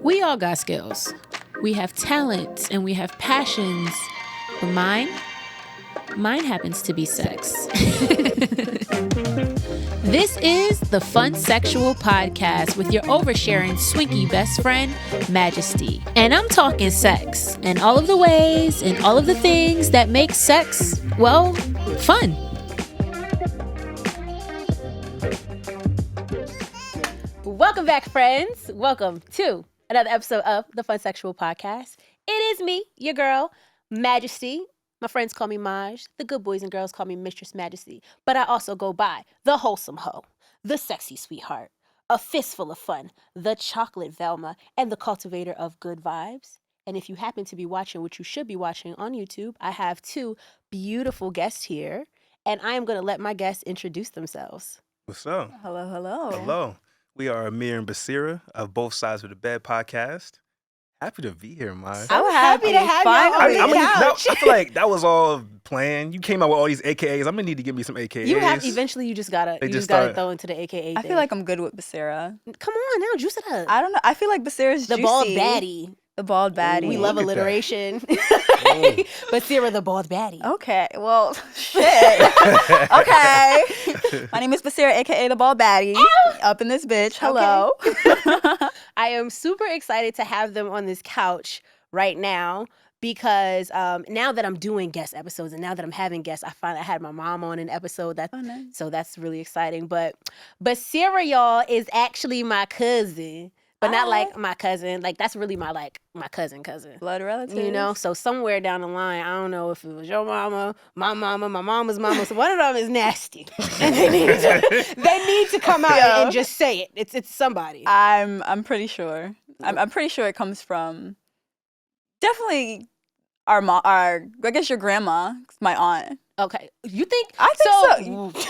We all got skills. We have talents and we have passions. But mine happens to be sex. This is the Funsexual podcast with your oversharing swinky best friend, Majesty. And I'm talking sex and all of the ways and all of the things that make sex, well, fun. Welcome back, friends. Welcome to another episode of the Funsexual podcast. It is me, your girl, Majesty. My friends call me Maj. The good boys and girls call me Mistress Majesty. But I also go by the wholesome hoe, the sexy sweetheart, a fistful of fun, the chocolate Velma, and the cultivator of good vibes. And if you happen to be watching, which you should be watching on YouTube, I have two beautiful guests here. And I am going to let my guests introduce themselves. What's up? Hello, hello. Hello. We are Ahmir and Basirah of Both Sides of the Bed podcast. Happy to be here, Maj. I'm happy to have you on the couch. I feel like that was all planned. You came out with all these AKAs. I'm gonna need to give me some AKAs. You have eventually. You just gotta throw into the AKA. I feel like I'm good with Basirah. Come on now, juice it up. I don't know. I feel like Basirah's the juicy. bald baddie. The bald baddie. We love alliteration. Basirah, the bald baddie. Okay, well, shit. Okay. My name is Basirah, a.k.a. the bald baddie. Ow! Up in this bitch. Hello. Okay. I am super excited to have them on this couch right now because now that I'm doing guest episodes and now that I'm having guests, I had my mom on an episode. Nice. So that's really exciting. But Basirah, y'all, is actually my cousin. But not like my cousin. Like, that's really my cousin. Blood relatives. You know? So somewhere down the line, I don't know if it was your mama, my mama's mama. So one of them is nasty. And they need to come out and just say it. It's somebody. I'm pretty sure. I'm pretty sure it comes from definitely our mom, I guess your grandma, my aunt. Okay. You think? I think so.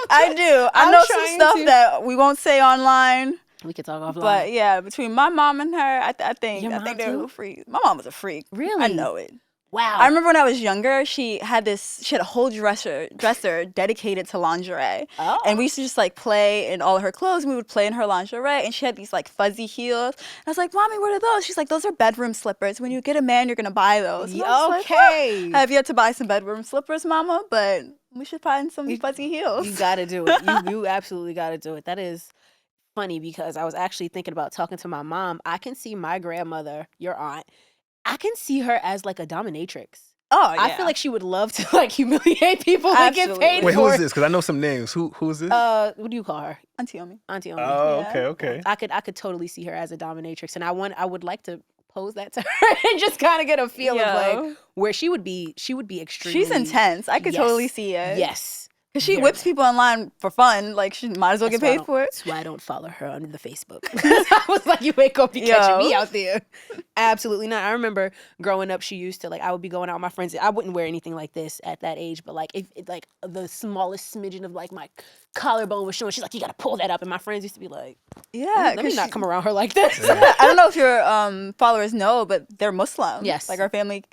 I do. I know some stuff that we won't say online. We could talk offline. But yeah, between my mom and her, I think they're a little freak. My mom was a freak. Really? I know it. Wow. I remember when I was younger, she had a whole dresser dedicated to lingerie. Oh. And we used to just like play in all of her clothes. And we would play in her lingerie. And she had these like fuzzy heels. And I was like, Mommy, what are those? She's like, those are bedroom slippers. When you get a man, you're going to buy those. And Okay. Like, I have yet to buy some bedroom slippers, Mama, but we should find some fuzzy heels. You got to do it. You absolutely got to do it. That is funny because I was actually thinking about talking to my mom. I can see my grandmother, your aunt, I can see her as like a dominatrix. Oh, yeah. I feel like she would love to like humiliate people and get paid Wait, for who it. is this? Because I know some names. Who's this? What do you call her? Auntie Omi. Auntie Omi. Oh, Yeah. okay. I could totally see her as a dominatrix, and I would like to pose that to her and just kind of get a feel of like where she would be extremely. She's intense. I could totally see it. Yes. Because she whips people online for fun. Like, she might as well get paid for it. That's why I don't follow her on the Facebook. I was like, you ain't gonna be catching me out there. Absolutely not. I remember growing up, she used to, like, I would be going out with my friends. I wouldn't wear anything like this at that age, but, like, if like, the smallest smidgen of, like, my collarbone was showing, she's like, you gotta pull that up. And my friends used to be like, let me not come around her like this. Yeah. I don't know if your followers know, but they're Muslim. Yes. Like, our family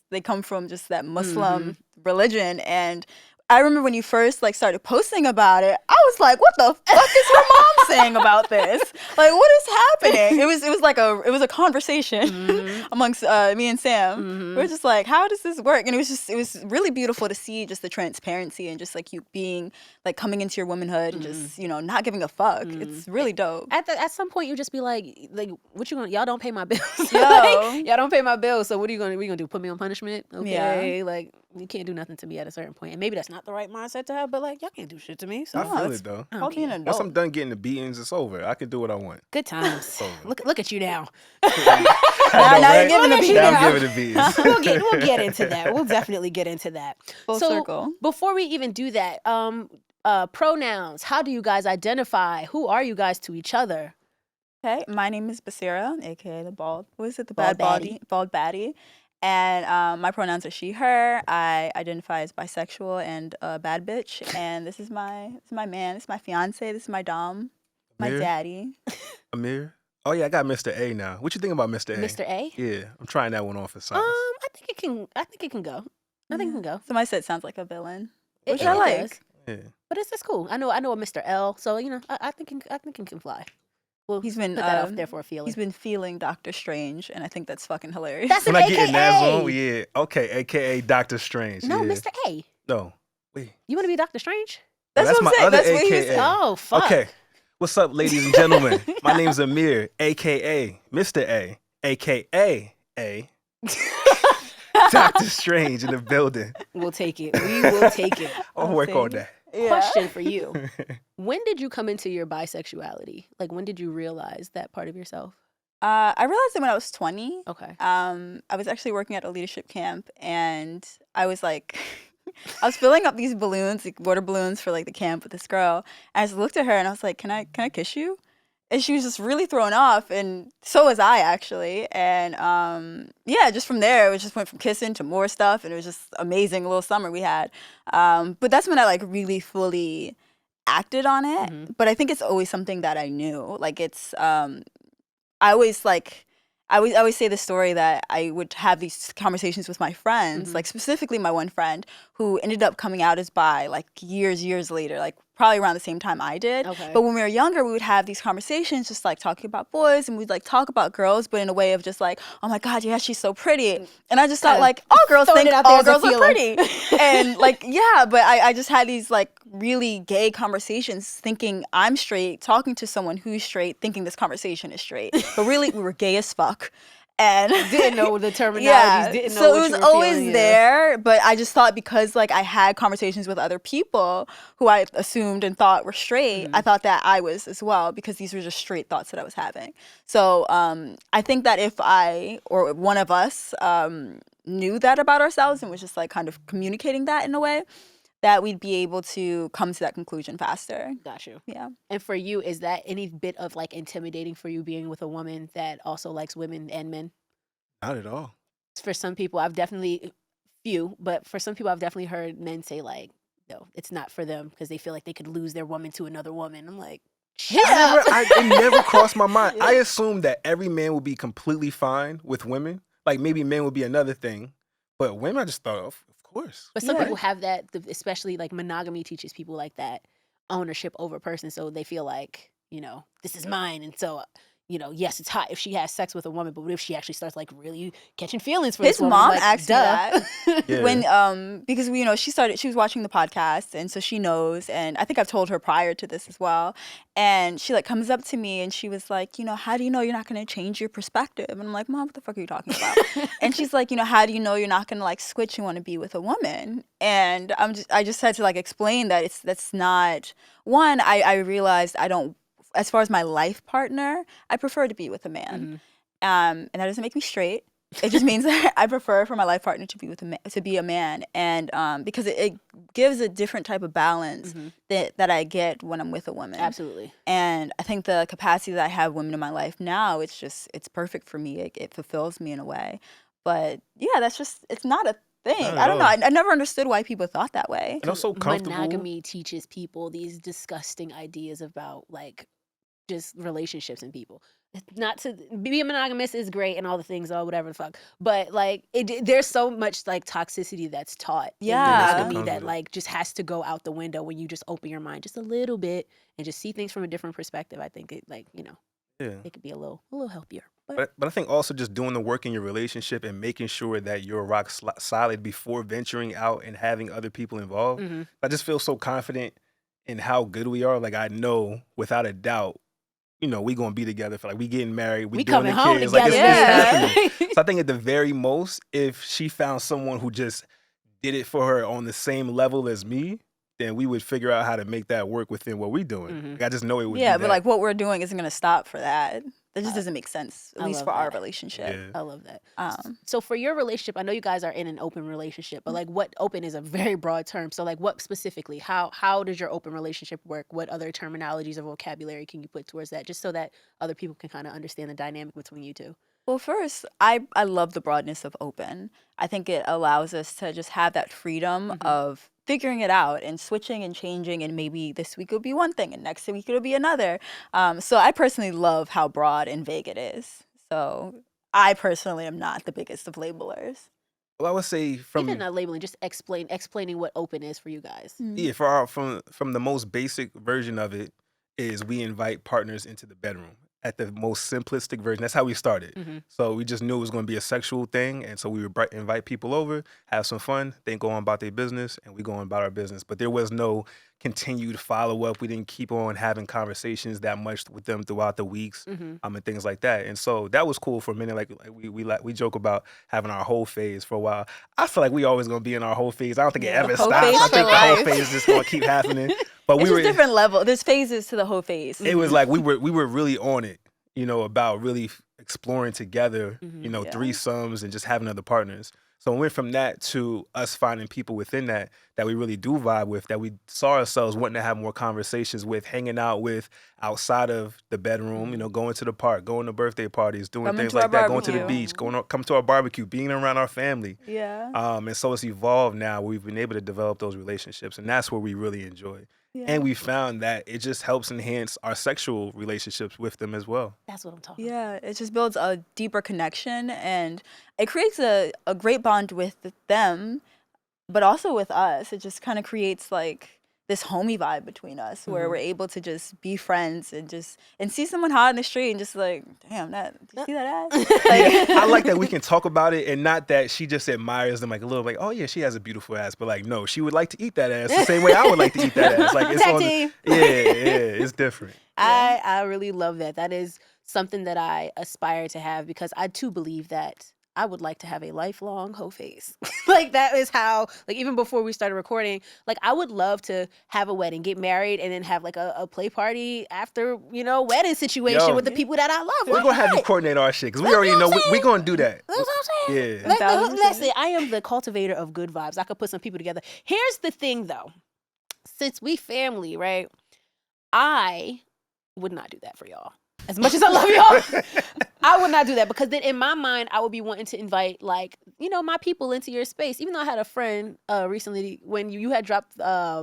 they come from just that Muslim religion. And I remember when you first like started posting about it, I was like, what the fuck is her mom saying about this? Like, what is happening? It was a conversation amongst me and Sam. We were just like, how does this work? And it was really beautiful to see just the transparency and just like you being like coming into your womanhood and just, not giving a fuck. It's really dope. At some point you just be like what you gonna, y'all don't pay my bills. Yo. Y'all don't pay my bills, so what are you gonna do? Put me on punishment? Okay. Yeah. Like, you can't do nothing to me at a certain point. And maybe that's not the right mindset to have, but like, y'all can't do shit to me. So I feel it though. Call me an adult. Once I'm done getting the beatings, it's over. I can do what I want. Good times. Look at you now. Now you're giving the beatings. Now I'm giving the beatings. We'll get into that. We'll definitely get into that. Full circle. Before we even do that, pronouns. How do you guys identify? Who are you guys to each other? Okay, my name is Basirah, aka the bald. What is it? The Bald bald baddie. And my pronouns are she, her. I identify as bisexual and bad bitch. And this is my man. This is my fiance. This is my dom. My Ahmir? daddy. Ahmir? Oh yeah, I got Mr. A now. What you think about Mr. A? Mr. A? Yeah, I'm trying that one on for size. I think it can go. I think it can go. Somebody said it sounds like a villain. It- Which it I does. like. Yeah. But it's cool. I know a Mr. L, so I think it can fly. Well, He's been put that out there for a feeling. He's been feeling Doctor Strange, and I think that's fucking hilarious. That's an When I get in that AKA. zone, yeah. Okay, AKA Doctor Strange. No, yeah. Mr. A. No. Wait. You want to be Doctor Strange? That's what I'm my saying. other That's what AKA. he's saying. Oh, fuck. Okay. What's up, ladies and gentlemen? My name's Ahmir, AKA Mr. A, AKA A. Doctor Strange in the building. We'll take it. We will take it. I'll work on that. Yeah. Question for you. When did you come into your bisexuality? Like, when did you realize that part of yourself? I realized it when I was 20. Okay. I was actually working at a leadership camp, and I was like, I was filling up these balloons, like water balloons for like the camp with this girl. And I just looked at her and I was like, can I kiss you? And she was just really thrown off, and so was I actually. And yeah, just from there, it just went from kissing to more stuff, and it was just amazing little summer we had. But that's when I like really fully acted on it. Mhm. But I think it's always something that I knew. Like it's I always say the story that I would have these conversations with my friends, Mhm. like specifically my one friend who ended up coming out as bi like years later, like probably around the same time I did. Okay. But when we were younger, we would have these conversations just like talking about boys, and we'd like talk about girls, but in a way of just like, oh my God, yeah, she's so pretty. And I just thought Kinda like, all girls throwing think it out there all as a girls are feeler. pretty. And like, yeah, but I just had these like really gay conversations thinking I'm straight, talking to someone who's straight, thinking this conversation is straight. But really, we were gay as fuck. And Didn't know the terminologies. yeah, Didn't know so what it was you were always feeling, yeah. there, but I just thought because like I had conversations with other people who I assumed and thought were straight, Mhm. I thought that I was as well, because these were just straight thoughts that I was having. So I think that if I or one of us knew that about ourselves and was just like kind of communicating that in a way, that we'd be able to come to that conclusion faster. Got you. Yeah. And for you, is that any bit of like intimidating for you being with a woman that also likes women and men? Not at all. For some people, I've definitely but for some people, I've definitely heard men say like, no, it's not for them because they feel like they could lose their woman to another woman. I'm like, shut up. It never crossed my mind. I assumed that every man would be completely fine with women. Like maybe men would be another thing, but women, I just thought, of course. But some Yeah. people have that, especially like monogamy teaches people like that ownership over a person. So they feel like, this is mine. And so, yes, it's hot if she has sex with a woman, but what if she actually starts like really catching feelings for His this woman? mom Like, asked me duh. that. Yeah. When because she was watching the podcast, and so she knows, and I think I've told her prior to this as well, and she like comes up to me and she was like, how do you know you're not going to change your perspective? And I'm like, Mom, what the fuck are you talking about? And she's like, how do you know you're not going to like switch and want to be with a woman? And I just had to like explain that that's not one. I realized I don't, as far as my life partner, I prefer to be with a man. Mhm. And that doesn't make me straight. It just means that I prefer for my life partner to be a man, and because it gives a different type of balance Mhm. that I get when I'm with a woman. Absolutely. And I think the capacity that I have women in my life now, it's perfect for me. It fulfills me in a way. But yeah, it's not a thing. Not at I don't know. all. I never understood why people thought that way. And I'm so comfortable. Monogamy teaches people these disgusting ideas about like just relationships and people. Not to be a monogamous is great and all the things, or whatever the fuck, but like there's so much like toxicity that's taught Yeah. in monogamy Comes that with it. like just has to go out the window when you just open your mind just a little bit and just see things from a different perspective. I think it Yeah. it could be a little healthier. But I think also just doing the work in your relationship and making sure that you're rock solid before venturing out and having other people involved. Mhm. I just feel so confident in how good we are. Like I know without a doubt, we gonna be together for like we getting married, We doing coming the home kids. together. Like it's Yeah. happening. So I think at the very most, if she found someone who just did it for her on the same level as me, then we would figure out how to make that work within what we're doing. Mhm. Like, I just know it would. Yeah, be but that. like what we're doing isn't going to stop for that. That just doesn't make sense, at I least love for our that. relationship. Yeah. I love that. So for your relationship, I know you guys are in an open relationship, but like what open is a very broad term. So like what specifically, how does your open relationship work? What other terminologies or vocabulary can you put towards that just so that other people can kind of understand the dynamic between you two? Well, first, I love the broadness of open. I think it allows us to just have that freedom Mhm. of figuring it out and switching and changing, and maybe this week it'll be one thing and next week it'll be another. So I personally love how broad and vague it is. So I personally am not the biggest of labelers. Well, I would say from Even not labeling, just explaining what open is for you guys. yeah, from the most basic version of it is we invite partners into the bedroom at the most simplistic version. That's how we started. Mhm. So we just knew it was going to be a sexual thing. And so we would invite people over, have some fun, they go on about their business, and we go on about our business. But there was no continued follow-up. We didn't keep on having conversations that much with them throughout the weeks and things like that. And so that was cool for a minute. Like we joke about having our whole phase for a while. I feel like we always going to be in our whole phase. I don't think it ever whole stops. phase I for think the whole life. phase is just going to keep happening. But It's just different level. There's phases to the whole phase. it was like we were really on it, about really exploring together, Yeah. threesomes and just having other partners. So we went from that to us finding people within that we really do vibe with, that we saw ourselves wanting to have more conversations with, hanging out with outside of the bedroom, going to the park, going to birthday parties, doing Coming things to our like that, going to the barbecue. beach, come to our barbecue, being around our family. Yeah. And so it's evolved now. We've been able to develop those relationships, and that's what we really enjoy. Yeah. And we found that it just helps enhance our sexual relationships with them as well. That's what I'm talking about. Yeah, it just builds a deeper connection, and it creates a great bond with them, but also with us. It just kind of creates like this homey vibe between us where we're able to just be friends and see someone hot in the street and just like, damn, did you see that ass? Like, I like that we can talk about it, and not that she just admires them, like a little like, oh yeah, she has a beautiful ass, but like, no, she would like to eat that ass the same way I would like to eat that ass. Like it's Tag on team. it's different. I really love that. That is something that I aspire to have, because I too believe that I would like to have a lifelong hoe phase. Like that is how, like even before we started recording, like I would love to have a wedding, get married, and then have like a play party after, wedding situation Yo. with the people that I love. We're gonna have you coordinate our shit, because we already know we're gonna do that. That's what I'm saying. Yeah. Like, 1000%. listen, I am the cultivator of good vibes. I could put some people together. Here's the thing though. Since we family, right? I would not do that for y'all. As much as I love y'all, I would not do that, because then in my mind, I would be wanting to invite like, my people into your space. Even though I had a friend recently when you had dropped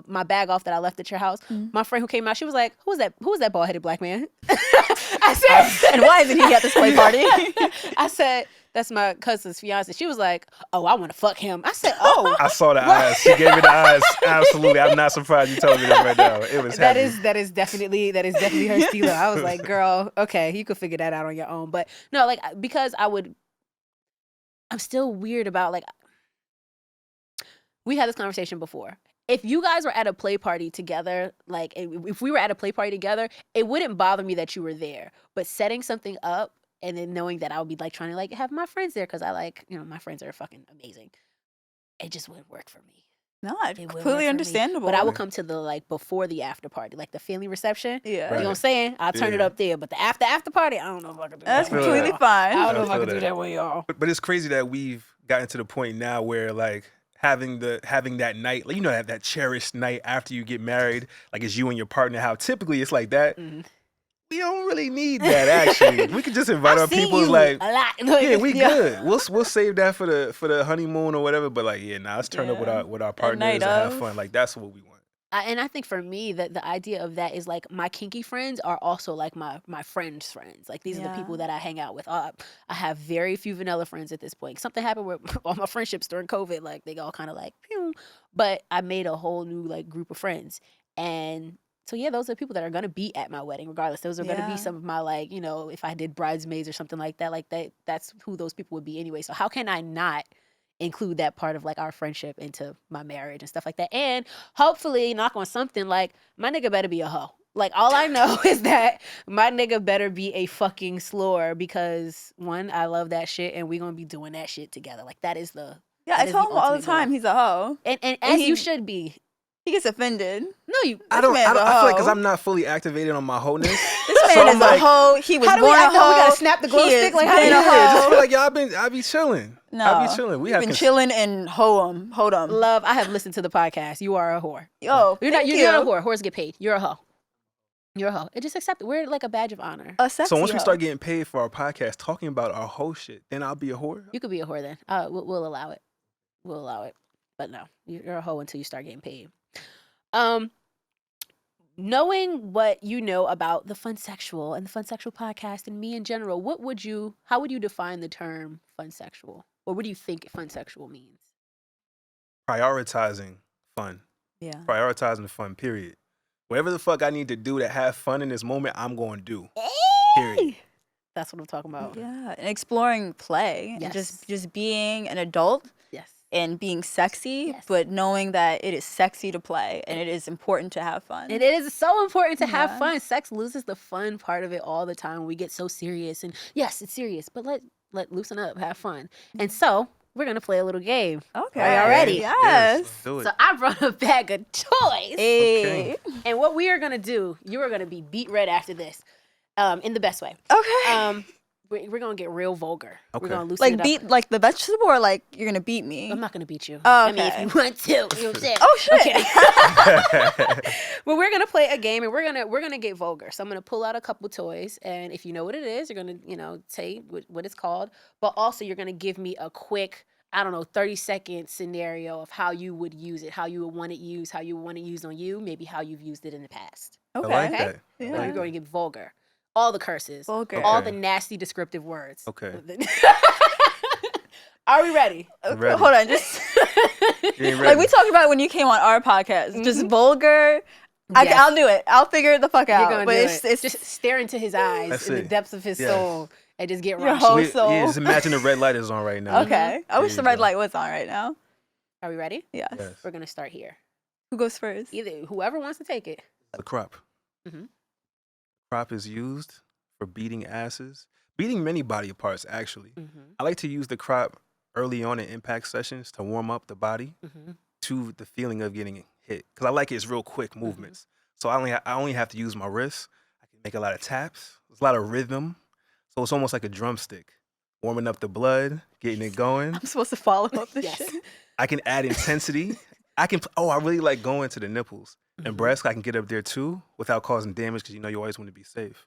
my bag off that I left at your house, my friend who came out, she was like, who was that bald-headed black man? I said, and why isn't he at this play party? I said, that's my cousin's fiance. She was like, oh, I want to fuck him. I said, oh. I saw the eyes. She gave me the eyes. Absolutely. I'm not surprised you told me that right now. It was That heavy. is definitely her stealer. I was like, girl, okay, you could figure that out on your own. But no, like, because I'm still weird about, like, we had this conversation before. If you guys were at a play party together, like if we were at a play party together, it wouldn't bother me that you were there. But setting something up and then knowing that I would be like trying to like have my friends there, because I like, my friends are fucking amazing, it just wouldn't work for me. No, It wouldn't work for completely me. understandable. But I would come to the like before the after party, like the family reception. Yeah. You know what I'm Right. saying? I'll turn it Yeah. up there. But the after party, I don't know if I could do That's that. with completely y'all. fine. I don't know I if I feel could do that. that with y'all. But it's crazy that we've gotten to the point now where like having that night, like, that cherished night after you get married, like it's you and your partner, how typically it's like that. Mhm. We don't really need that actually. We could just invite our I've seen people you like a lot. yeah, we Yeah. good. We'll save that for the honeymoon or whatever. But like, let's turn up Yeah. with our At partners night and have of. fun. Like that's what we want. And I think for me that the idea of that is like my kinky friends are also like my friends' friends. Like these are the Yeah. people that I hang out with. I have very few vanilla friends at this point. Something happened with all my friendships during COVID. Like they all kind of like, pew. But I made a whole new like group of friends. And so yeah, those are people that are gonna be at my wedding regardless. Those are gonna Yeah. be some of my like, if I did bridesmaids or something like that, that's who those people would be anyway. So how can I not include that part of like our friendship into my marriage and stuff like that? And hopefully knock on something, like my nigga better be a hoe. Like all I know is that my nigga better be a fucking slore, because one, I love that shit and we gonna be doing that shit together. Like that is the Yeah, that I is tell the him all the ultimate goal. time he's a hoe. And And as he- you should be. He gets offended. No, you I This man's a feel like because hoe. I'm not fully activated on my wholeness. This So man I'm is like, a hoe. He was How do we born a act like hoe. we gotta snap the glow He stick? is Like, how do been you- a Yeah, just hoe. feel like I be chilling. No, I be chilling. We We've have been cons- chilling and hold 'em. Love, I have listened to the podcast. You are a whore. Yo, You're not thank you're not a you. whore. Whores get paid. You're a hoe. You're a hoe. It just accept it. We're like a badge of honor. A sexy So once we hoe. start getting paid for our podcast, talking about our whole shit, then I'll be a whore. You could be a whore then. We'll allow it. We'll allow it. But no, you're a hoe until you start getting paid. Knowing what you know about the Funsexual and the Funsexual podcast and me in general, how would you define the term Funsexual? Or what do you think Funsexual means? Prioritizing fun. Yeah. Prioritizing fun, period. Whatever the fuck I need to do to have fun in this moment, I'm going to do. Period. That's what I'm talking about. Yeah, and exploring play and just being an adult. Yes. And being sexy, Yes. but knowing that it is sexy to play and it is important to have fun. And it is so important to have fun. Sex loses the fun part of it all the time. We get so serious, and yes, it's serious, but let loosen up, have fun. And so we're gonna play a little game. Okay. Are y'all ready? Yes. Let's do it. So I brought a bag of toys. Hey. Okay. And what we are gonna do, you are gonna be beat red after this, in the best way. Okay. We're gonna get real vulgar. Okay. We're gonna loosen Like it up. beat like the vegetable, or like you're gonna beat me? I'm not gonna beat you. Oh, I mean, if okay. you want to, you know what I'm saying? Oh shit. Okay. Well, we're gonna play a game, and we're gonna get vulgar. So I'm gonna pull out a couple toys, and if you know what it is, you're gonna say what it's called. But also, you're gonna give me a quick, 30-second scenario of how you would use it, how you would want it used, how you would want it used on you, maybe how you've used it in the past. Okay. I like that. Yeah. So you're going to get vulgar. All the curses. Vulgar. All Okay. the nasty descriptive words. Okay. Are we ready? I'm ready. Hold on, just You ain't like ready. we talked about when you came on our podcast. Just vulgar. Yes. I'll do it. I'll figure it the fuck You're out. gonna But do it's it. Just stare into his eyes That's in the it. depths of his Yes. soul and just get Your raunchy. whole We- soul. Yeah, just imagine the red light is on right now. Okay. I wish There the you red go. light was on right now. Are we ready? Yes. Yes. We're gonna start here. Who goes first? Either whoever wants to take it. The crop. Mhm. Crop is used for beating asses, beating many body parts, actually. Mm-hmm. I like to use the crop early on in impact sessions to warm up the body Mm-hmm. to the feeling of getting hit. Because I like its real quick movements. So I only have to use my wrists. I can make a lot of taps. There's a lot of rhythm. So it's almost like a drumstick. Warming up the blood, getting it going. I'm supposed to follow up this Yes. shit. I can add intensity. I really like going to the nipples and breasts. I can get up there too without causing damage because you always want to be safe.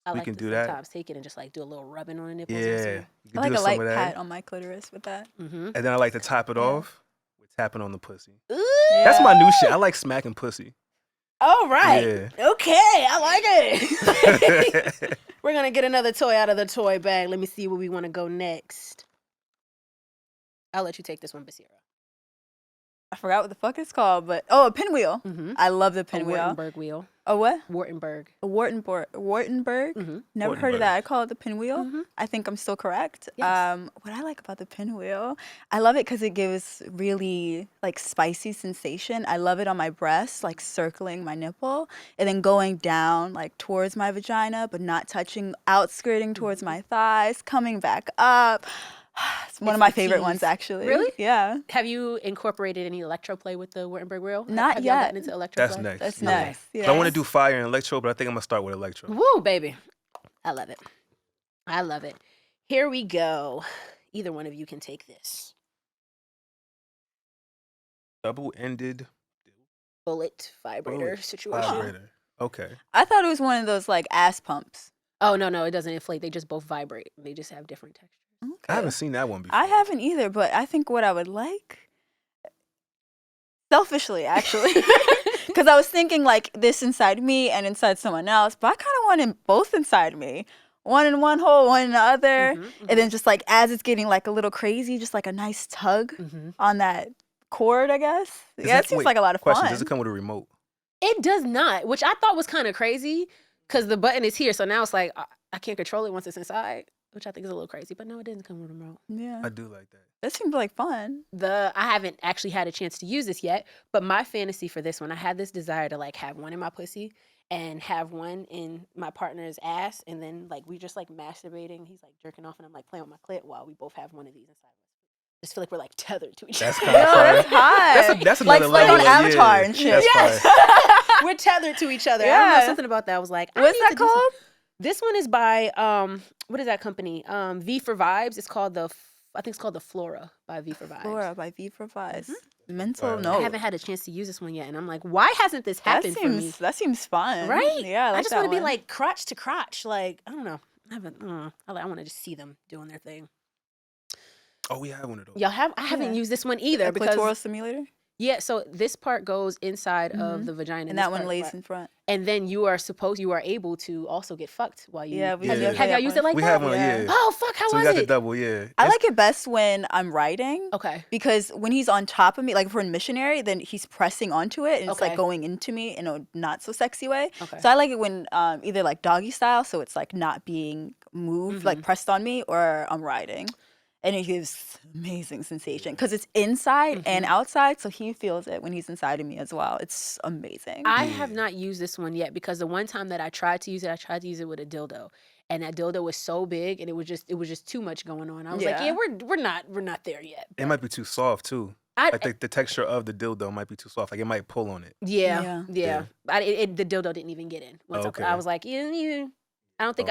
I We like can to do that. sometimes take it and just like do a little rubbing on the nipples. Yeah. You can I like do a light some of that. pat on my clitoris with that. Mm-hmm. And then I like to top it off with tapping on the pussy. Ooh. That's my new shit. I like smacking pussy. All right. Yeah. Okay, I like it. We're gonna get another toy out of the toy bag. Let me see where we want to go next. I'll let you take this one, Basirah. I forgot what the fuck it's called, but a pinwheel. Mm-hmm. I love the A pinwheel. Wartenberg wheel. A what? Wartenberg. A Wartenberg. Mm-hmm. Never heard Wartenberg. of that. I call it the pinwheel. Mm-hmm. I think I'm still correct. Yes. What I like about the pinwheel, I love it because it gives really like spicy sensation. I love it on my breast, like circling my nipple, and then going down like towards my vagina, but not touching, outskirting towards my thighs, coming back up. It's one It's of my the favorite tease. ones, actually. Really? Yeah. Have you incorporated any electro play with the Wartenberg wheel? Not Have y'all yet. gotten into electro That's play? next. That's Yeah. next. Yeah. I want to do fire and electro, but I think I'm going to start with electro. Woo, baby. I love it. I love it. Here we go. Either one of you can take this. Double-ended Bullet vibrator situation. vibrator. Okay. I thought it was one of those like ass pumps. Oh, no, it doesn't inflate. They just both vibrate. They just have different textures. I haven't seen that one before. I haven't either, but I think what I would like, selfishly actually, because I was thinking like this inside me and inside someone else, but I kind of want them both inside me. One in one hole, one in the other. And then just like as it's getting like a little crazy, just like a nice tug on that cord, I guess. Yeah, it seems wait, like a lot of question, fun. does it come with a remote? It does not, which I thought was kind of crazy because the button is here. So now it's like I can't control it once it's inside, which I think is a little crazy. But no, it didn't come with a remote. Yeah, I do like that. that seems like fun. I haven't actually had a chance to use this yet, but my fantasy for this one, I had this desire to like have one in my pussy and have one in my partner's ass, and then like we just like masturbating. He's like jerking off, and I'm like playing with my clit while we both have one of these inside. Just feel like we're like tethered to each That's other. kind of fire. That's hot. That's like, another like level. on of- Avatar yeah, and shit. That's fire. We're tethered to each other. I don't know, Yeah. something about that. I was like, I What's need that to do some- called? This one is by what is that company? V for Vibes. It's called I think it's called the Flora by V for Vibes. Flora by V for Vibes. Mental Wow. I note. haven't had a chance to use this one yet, and I'm like, why hasn't this happened for me? That seems fun. Right? Yeah, I like just that want to be one. like crotch to crotch. Like I don't know. I haven't. I want to just see them doing their thing. Oh, we have one of those. Y'all have? I haven't Yeah. used this one either a because clitoral stimulator. yeah. So this part goes inside of the vagina, And that one lays in front. and then you are able to also get fucked while you. Yeah, have y'all used it like we that? have one, Yeah. yeah. Oh fuck, how So we was got the it? double, yeah. I like it best when I'm writing. Okay. Because when he's on top of me, like if we're in missionary, then he's pressing onto it and it's Okay. like going into me in a not so sexy way. Okay. So I like it when either like doggy style, so it's like not being moved, like pressed on me, or I'm riding. And it gives amazing sensation because it's inside and outside, so he feels it when he's inside of me as well. It's amazing. I have not used this one yet because the one time that I tried to use it with a dildo, and that dildo was so big, and it was just too much going on. I was like, yeah, we're not there yet. It might be too soft too. Like the texture of the dildo might be too soft. Like it might pull on it. Yeah. The dildo didn't even get in. I was like,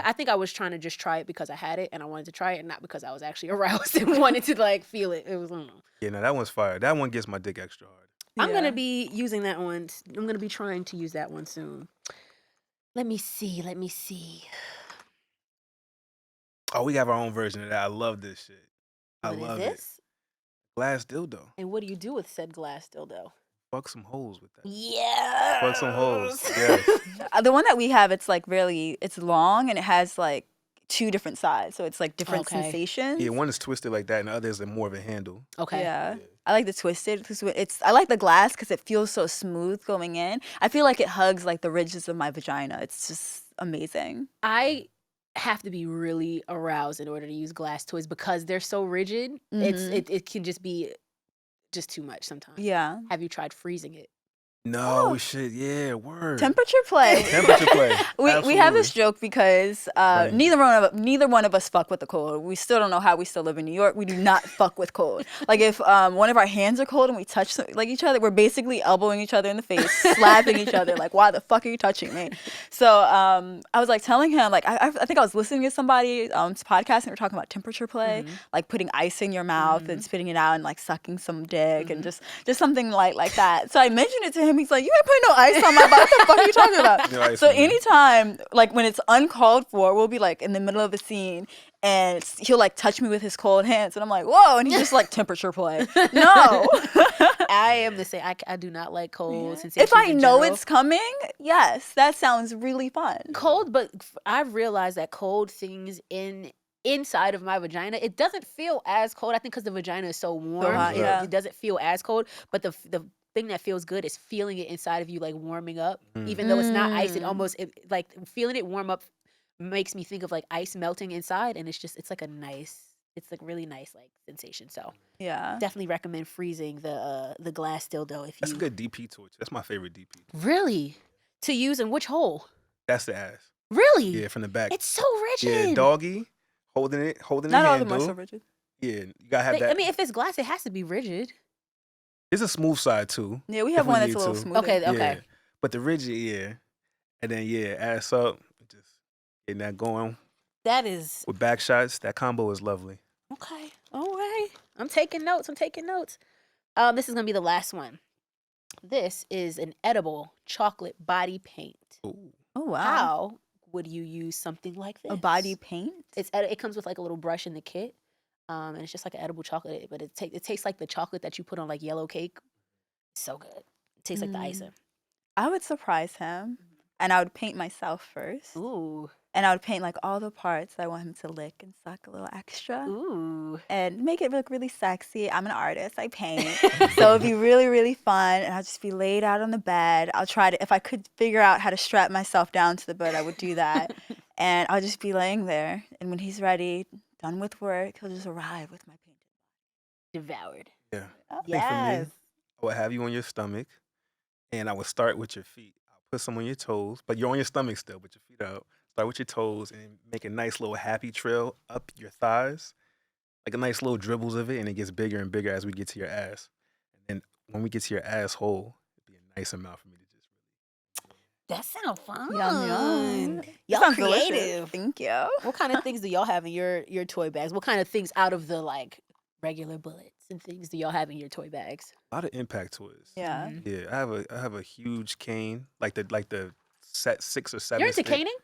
I think I was trying to just try it because I had it and I wanted to try it, not because I was actually aroused and wanted to like feel it. It was, I don't know. Yeah, no, that one's fire. That one gets my dick extra hard. I'm gonna be using that one. I'm gonna be trying to use that one soon. Let me see. Oh, we have our own version of that. I love this shit. I love it. Glass dildo. And what do you do with said glass dildo? Fuck some holes with that. Yeah. Fuck some holes. Yes. The one that we have, it's like it's long and it has like 2 different sides, so it's like different sensations. Yeah, one is twisted like that, and the other is more of a handle. Okay. Yeah. I like the twisted because I like the glass because it feels so smooth going in. I feel like it hugs like the ridges of my vagina. It's just amazing. I have to be really aroused in order to use glass toys because they're so rigid. It can just be just too much sometimes. Yeah. Have you tried freezing it? No, we should. Yeah, word. Temperature play. Temperature play. We have this joke because neither one of us fuck with the cold. We still don't know how we still live in New York. We do not fuck with cold. Like if one of our hands are cold and we touch like each other, we're basically elbowing each other in the face, slapping each other. Like, why the fuck are you touching me? So I was like telling him, like I think I was listening to somebody's podcast and we were talking about temperature play, like putting ice in your mouth and spitting it out and like sucking some dick and just something like that. So I mentioned it to him. He's like, you ain't putting no ice on my butt. What the fuck are you talking about? So anytime, like when it's uncalled for, we'll be like in the middle of a scene and he'll like touch me with his cold hands and I'm like, whoa, and he's just like temperature play. No. I am the same. I do not like cold sensations. If I know it's coming, yes, that sounds really fun. Cold, but I've realized that cold things inside of my vagina, it doesn't feel as cold. I think because the vagina is so warm, it doesn't feel as cold. But the thing that feels good is feeling it inside of you, like warming up. Even though it's not ice, like feeling it warm up makes me think of like ice melting inside, and it's like really nice like sensation. So yeah, definitely recommend freezing the glass dildo if you. That's a good DP torch. That's my favorite DP. Really, to use in which hole? That's the ass. Really? Yeah, from the back. It's so rigid. Yeah, doggy, holding it. Not all of them are so rigid. Yeah, you gotta have that. I mean, if it's glass, it has to be rigid. There's a smooth side too. Yeah, we have one that's a little smoother. Okay. Yeah. But the rigid, and then ass up, just getting that going. That is with back shots. That combo is lovely. Okay. All right. I'm taking notes. This is gonna be the last one. This is an edible chocolate body paint. Ooh. Oh wow. How would you use something like this? A body paint? It comes with like a little brush in the kit. And it's just like an edible chocolate, but it tastes like the chocolate that you put on like yellow cake. So good. It tastes like the icing. I would surprise him, and I would paint myself first. Ooh. And I would paint like all the parts I want him to lick and suck a little extra. Ooh. And make it look really sexy. I'm an artist. I paint. So it'd be really, really fun. And I'll just be laid out on the bed. I'll try to, if I could figure out how to strap myself down to the bed, I would do that. And I'll just be laying there. And when he's ready, done with work, he'll just arrive with my painted body. Devoured. Yeah. Yes. For me, I would have you on your stomach, and I would start with your feet. I'll put some on your toes, but you're on your stomach still, but your feet out. Start with your toes and make a nice little happy trail up your thighs, like a nice little dribbles of it, and it gets bigger and bigger as we get to your ass. And then when we get to your asshole, it'd be a nice amount for me to just really. That sounds fun. Yum. Y'all creative. Thank you. What kind of things do y'all have in your toy bags? What kind of things out of the like regular bullets and things do y'all have in your toy bags? A lot of impact toys. Yeah. Yeah, I have a huge cane, like the set 6 or 7. You're into caning?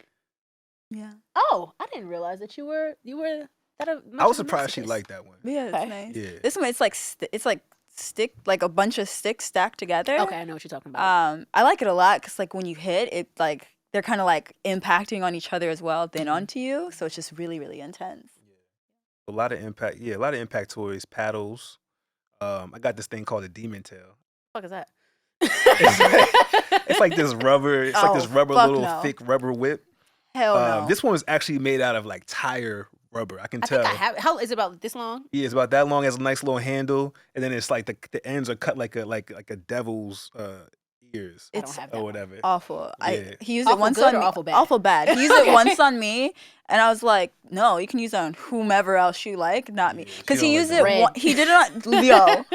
Yeah. Oh, I didn't realize that you were that much I was of a surprised she masochist. liked that one. Yeah, it's Okay. nice. Yeah. This one, it's like stick, like a bunch of sticks stacked together. Okay, I know what you're talking about. I like it a lot because like when you hit it, like they're kind of like impacting on each other as well, then onto you. So it's just really, really intense. A lot of impact. Yeah, a lot of impact toys, paddles. I got this thing called a demon tail. What the fuck is that? It's like this rubber. It's like this rubber, little thick rubber whip. Hell no. This one was actually made out of like tire rubber. I can tell. I think I have. How is it about this long? Yeah, it's about that long. It has a nice little handle, and then it's like the ends are cut like a devil's ears It's or whatever. Awful. Yeah. He used Awful it once good on or me. awful bad? Awful bad. He used it once on me, and I was like, no, you can use it on whomever else you like, not me. Because he used it. He did it on Leo.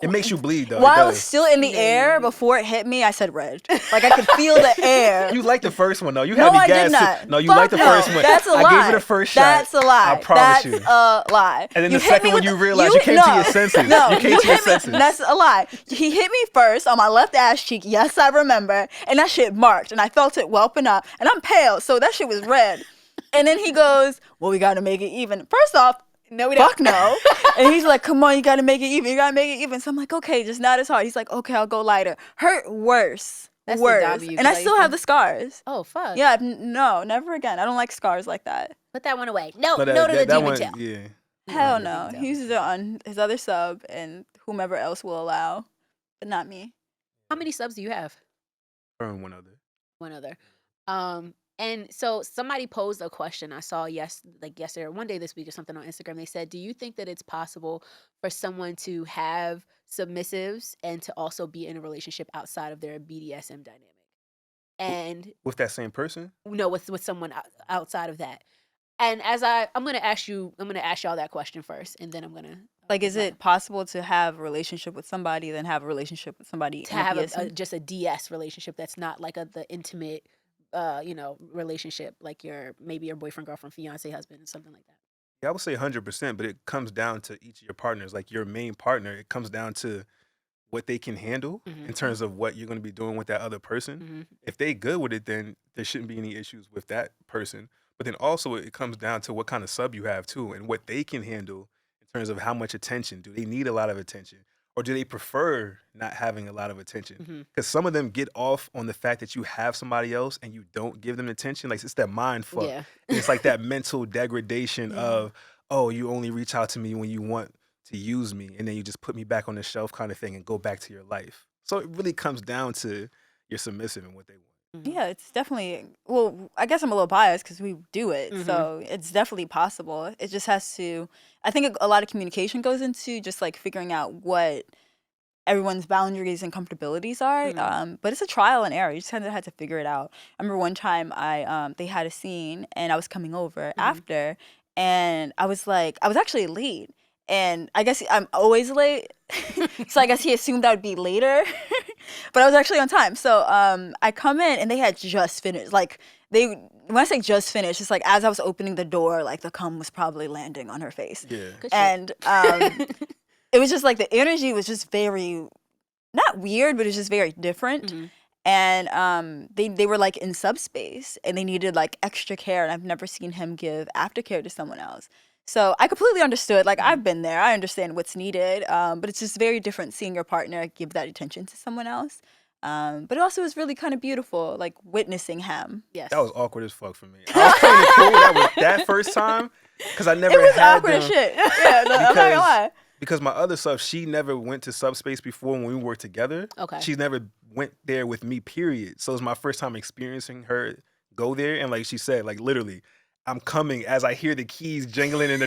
It makes you bleed though. While it was still in the air before it hit me, I said red. Like I could feel the air. You like the first one though. You No, had me I gas. did not. No, you Fuck like the no. first one. That's a lie. I gave you the first shot. That's a lie. I promise That's you. a lie. And then You the hit second me one with you realized you came to your senses. No, You came to your hit me- senses. That's a lie. He hit me first on my left ass cheek. Yes, I remember. And that shit marked. And I felt it whelping up. And I'm pale, so that shit was red. And then he goes, well, we got to make it even. First off, No, we don't. fuck no. And he's like, come on, you got to make it even. You got to make it even. So I'm like, okay, just not as hard. He's like, okay, I'll go lighter. Hurt worse. That's the worse. W And I place. still have the scars. Oh fuck. Yeah, no, never again. I don't like scars like that. Put that one away. No, No, no to the that demon one, tail. yeah. Hell no. He uses it on his other sub and whomever else will allow, but not me. How many subs do you have? Burn one other. One other. And so somebody posed a question I saw yesterday or one day this week or something on Instagram. They said, do you think that it's possible for someone to have submissives and to also be in a relationship outside of their BDSM dynamic? And With that same person? no, with someone outside of that. And as I'm gonna ask y'all that question first, and then I'm gonna Like, is it possible to have a relationship with somebody, then have a relationship with somebody to in a have BDSM? just a DS relationship that's not like the intimate relationship, like maybe your boyfriend, girlfriend, fiance, husband, something like that. Yeah, I would say 100%, but it comes down to each of your partners. Like your main partner, it comes down to what they can handle in terms of what you're going to be doing with that other person. If they good with it, then there shouldn't be any issues with that person. But then also it comes down to what kind of sub you have too and what they can handle in terms of how much attention. Do they need a lot of attention? Or do they prefer not having a lot of attention? Because some of them get off on the fact that you have somebody else and you don't give them attention. Like it's that mind fuck. Yeah. And it's like that mental degradation of, oh, you only reach out to me when you want to use me, and then you just put me back on the shelf kind of thing and go back to your life. So it really comes down to your submissive and what they want. Yeah, it's definitely, well, I guess I'm a little biased because we do it. So it's definitely possible. It just has to, I think a lot of communication goes into just like figuring out what everyone's boundaries and comfortabilities are. But it's a trial and error. You just kind of had to figure it out. I remember one time they had a scene and I was coming over after, and I was actually late. And I guess I'm always late. So I guess he assumed I would be later. But I was actually on time. So I come in and they had just finished. Like when I say just finished, it's like as I was opening the door, like the cum was probably landing on her face. Yeah. And it was just like the energy was just very, not weird, but it's just very different. And they were like in subspace and they needed like extra care. And I've never seen him give aftercare to someone else. So I completely understood. Like I've been there. I understand what's needed. But it's just very different seeing your partner give that attention to someone else. But it also was really kind of beautiful, like witnessing him. Yes. That was awkward as fuck for me. I was playing it cool that first time because I never It was had awkward them, as shit. Yeah, no, I'm not gonna lie. Because my other sub, she never went to subspace before when we worked together. Okay. She's never went there with me, period. So it was my first time experiencing her go there. And like she said, like literally, I'm coming as I hear the keys jingling in the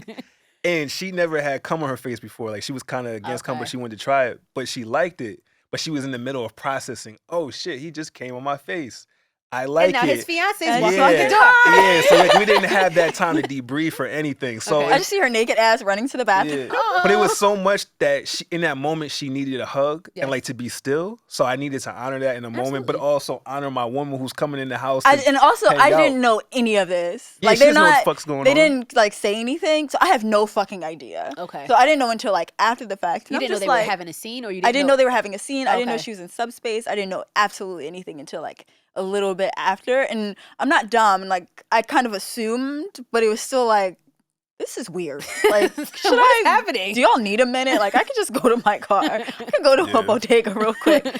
door. And she never had cum on her face before. Like she was kind of against cum, but she wanted to try it. But she liked it. But she was in the middle of processing. Oh shit, he just came on my face. I like and now it. his fiance is And walking out the door. Yeah, so like we didn't have that time to debrief or anything. So Okay. I just see her naked ass running to the bathroom. yeah. But it was so much that in that moment she needed a hug Yes. and like to be still. So I needed to honor that in the moment, but Absolutely. also honor my woman who's coming in the house. And also, hang I out. didn't know any of this. Yeah, Like she they're doesn't know not. what the fuck's going they on. didn't like say anything, so I have no fucking idea. Okay. So I didn't know until like after the fact. And You I'm didn't know just they like, were having a scene, or you didn't I didn't know they were having a scene. I didn't know Okay. she was in subspace. I didn't know absolutely anything until like a little bit after. And I'm not dumb. And like I kind of assumed, but it was still like this is weird. Like, should What's happening? Do y'all need a minute? Like, I could just go to my car. I could go to a bodega real quick.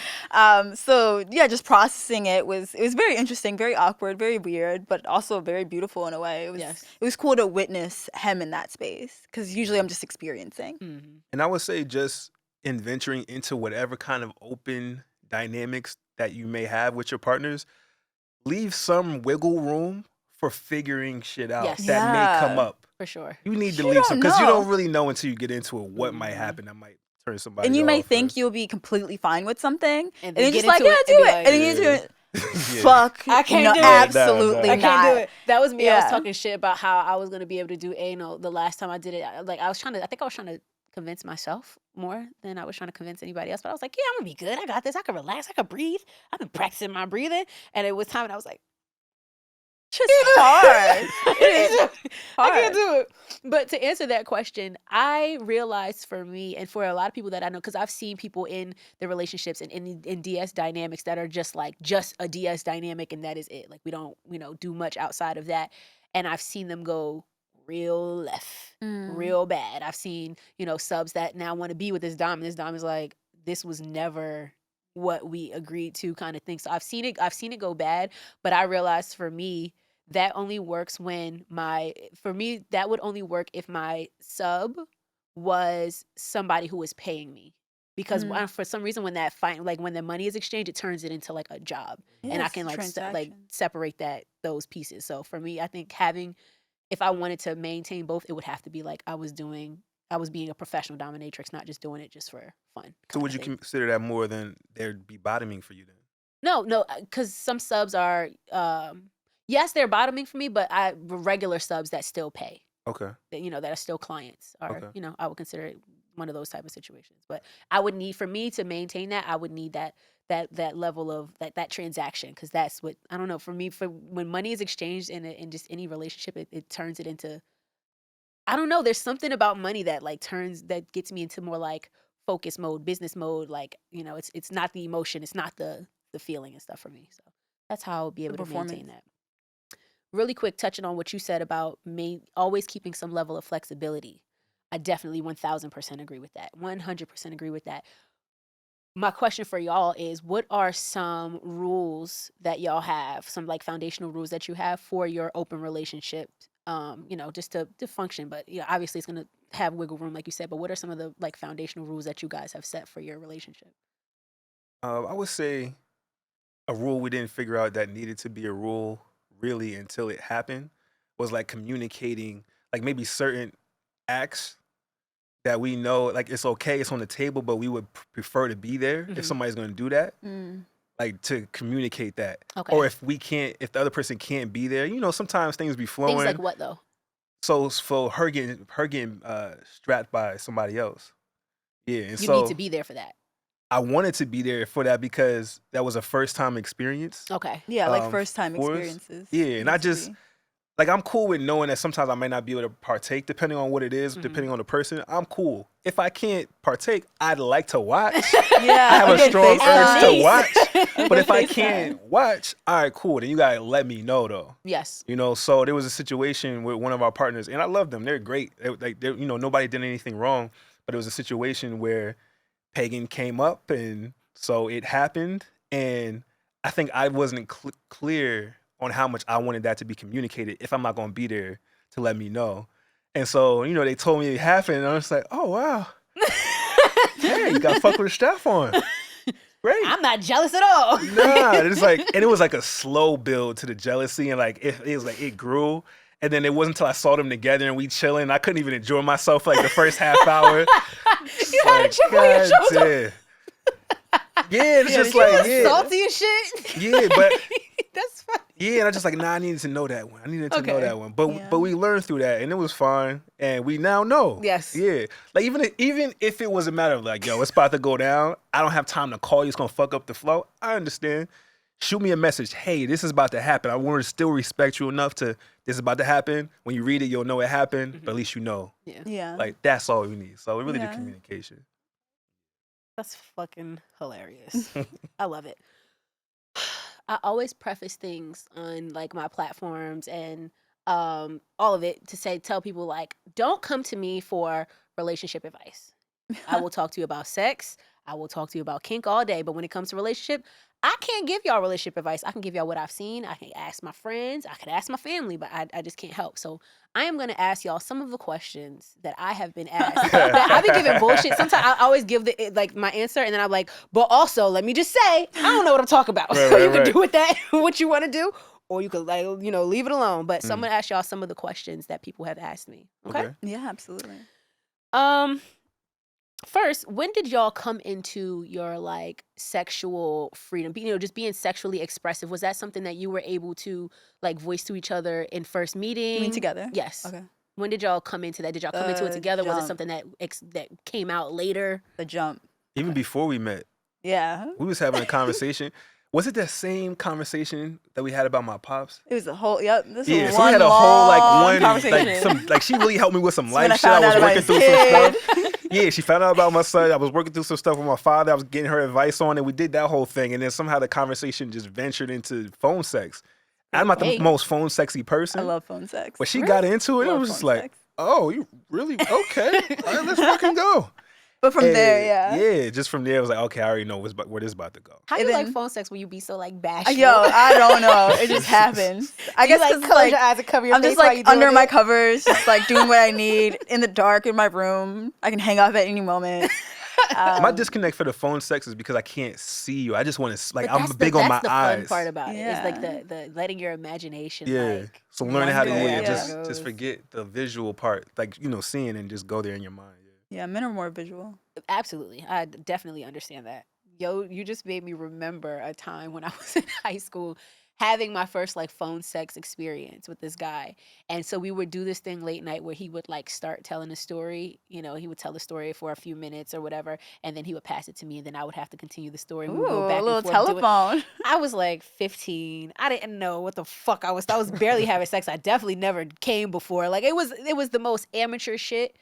So yeah, just processing it was very interesting, very awkward, very weird, but also very beautiful in a way. It was cool to witness him in that space because usually I'm just experiencing. Mm-hmm. And I would say just in venturing into whatever kind of open dynamics that you may have with your partners, leave some wiggle room for figuring shit out that may come up. For sure. You need to leave some, because you don't really know until you get into it what might happen that might turn somebody off. And you may think you'll be completely fine with something, and then just like, yeah, do it. And then you do it. Fuck. I can't do it. Absolutely I not. can't do it. That was me. I was talking shit about how I was going to be able to do anal the last time I did it. Like, I think I was trying to convince myself more than I was trying to convince anybody else. But I was like, yeah, I'm going to be good. I got this. I can relax. I can breathe. I've been practicing my breathing. And it was time, and I was like, just hard. I can't do it. But to answer that question, I realized for me and for a lot of people that I know, because I've seen people in their relationships and in DS dynamics that are just a DS dynamic, and that is it. Like, we don't, do much outside of that. And I've seen them go real left, real bad. I've seen, subs that now want to be with this dom, and this dom is like, this was never what we agreed to, kind of thing. So I've seen it go bad, but I realized for me, that only works that would only work if my sub was somebody who was paying me. Because for some reason, when when the money is exchanged, it turns it into like a job, and I can separate those pieces. So for me, I think if I wanted to maintain both, it would have to be like I was being a professional dominatrix, not just doing it just for fun. So would you consider that more than there'd be bottoming for you then? No, because some subs are. Yes, they're bottoming for me, but regular subs that still pay. Okay. That are still clients. Or, okay. I would consider it one of those type of situations. But I would need, for me to maintain that, I would need that level of that transaction, because that's what, I don't know, for me, for when money is exchanged in just any relationship, it turns it into, I don't know, there's something about money that that gets me into more like focus mode, business mode. Like, it's not the emotion, it's not the feeling and stuff for me. So that's how I'll be able to maintain that. Really quick, touching on what you said about always keeping some level of flexibility. I definitely 1000% agree with that. 100% agree with that. My question for y'all is, what are some rules that y'all have, some like foundational rules that you have for your open relationship, just to function? But obviously it's going to have wiggle room, like you said, but what are some of the like foundational rules that you guys have set for your relationship? I would say a rule we didn't figure out that needed to be a rule really until it happened was like communicating, like maybe certain acts that we know, like it's okay, it's on the table, but we would prefer to be there if somebody's going to do that. Like to communicate that. Okay. Or if the other person can't be there, sometimes things be flowing. Things like what though? So for her getting strapped by somebody else. Yeah. And you need to be there for that. I wanted to be there for that because that was a first time experience. Okay. Yeah, like first time experiences. Yeah, and I just, like, I'm cool with knowing that sometimes I might not be able to partake depending on what it is, depending on the person. I'm cool. If I can't partake, I'd like to watch. Yeah, I have a strong urge to watch. But if I FaceTime. can't watch, all right, cool. Then you gotta let me know though. Yes. So there was a situation with one of our partners, and I love them. They're great. They're nobody did anything wrong, but it was a situation where Pagan came up, and so it happened, and I think I wasn't clear on how much I wanted that to be communicated if I'm not going to be there to let me know. And so, they told me it happened, and I was like, oh, wow. Hey, you got to fuck with the staff on. Great. I'm not jealous at all. Nah, it's like, and it was like a slow build to the jealousy, and like, it was like, it grew. And then it wasn't until I saw them together and we chilling, I couldn't even enjoy myself for like the first half hour. You had a chip on your shoulder. Yeah, it's just like, salty as shit. Yeah, but that's funny. Yeah, and I just like, I needed to know that one. I needed to know that one. But we learned through that, and it was fine, and we now know. Yes. Yeah. Like even if it was a matter of like, yo, it's about to go down, I don't have time to call you, it's gonna fuck up the flow. I understand. Shoot me a message. Hey, this is about to happen. I want to still respect you enough to, this is about to happen. When you read it, you'll know it happened, but at least you know. Yeah. Like, that's all we need. So we really do communication. That's fucking hilarious. I love it. I always preface things on like my platforms and all of it to tell people like, don't come to me for relationship advice. I will talk to you about sex. I will talk to you about kink all day. But when it comes to relationship, I can't give y'all relationship advice. I can give y'all what I've seen. I can ask my friends. I can ask my family, but I just can't help. So I am going to ask y'all some of the questions that I have been asked. I've been giving bullshit. Sometimes I always give my answer, and then I'm like, but also let me just say, I don't know what I'm talking about. So you can do with that what you want to do, or you could leave it alone. But so I'm going to ask y'all some of the questions that people have asked me. Okay? Yeah, absolutely. First, when did y'all come into your like sexual freedom? Just being sexually expressive. Was that something that you were able to like voice to each other in first meeting? You mean together? Yes. Okay. When did y'all come into that? Did y'all come into it together? Jump. Was it something that came out later? The jump. Even before we met, Yeah. we was having a conversation. Was it that same conversation that we had about my pops? It was a whole. Yep. This Yeah, was so we one had a whole long conversation. she really helped me with some When life I shit. I found was out about working his through some kid. stuff. Yeah, she found out about my son. I was working through some stuff with my father. I was getting her advice on it. We did that whole thing, and then somehow the conversation just ventured into phone sex. I'm not the most phone sexy person. I love phone sex. But she got into it. It was just like, sex. oh, you really? Okay. All right, let's fucking go. But from there, yeah. Yeah, just from there, I was like, okay, I already know where this is about to go. How do you like phone sex when you be so like bashful? Yo, I don't know. It just happens. I guess like because close your eyes and cover your I'm face just while you like doing under my it? covers, just like doing what I need in the dark in my room. I can hang up at any moment. My disconnect for the phone sex is because I can't see you. I just want to, like, I'm big on my eyes. That's the fun part about it. Yeah. It's like the letting your imagination. Yeah. Like, So learning how to wonder where it just goes. forget the visual part, like seeing and just go there in your mind. Yeah, men are more visual. Absolutely. I definitely understand that. Yo, you just made me remember a time when I was in high school having my first like phone sex experience with this guy. And so we would do this thing late night where he would like start telling a story. He would tell the story for a few minutes or whatever, and then he would pass it to me, and then I would have to continue the story. And we would go back a little and forth doing- telephone. I was like 15. I didn't know what the fuck I was barely having sex. I definitely never came before. Like it was the most amateur shit.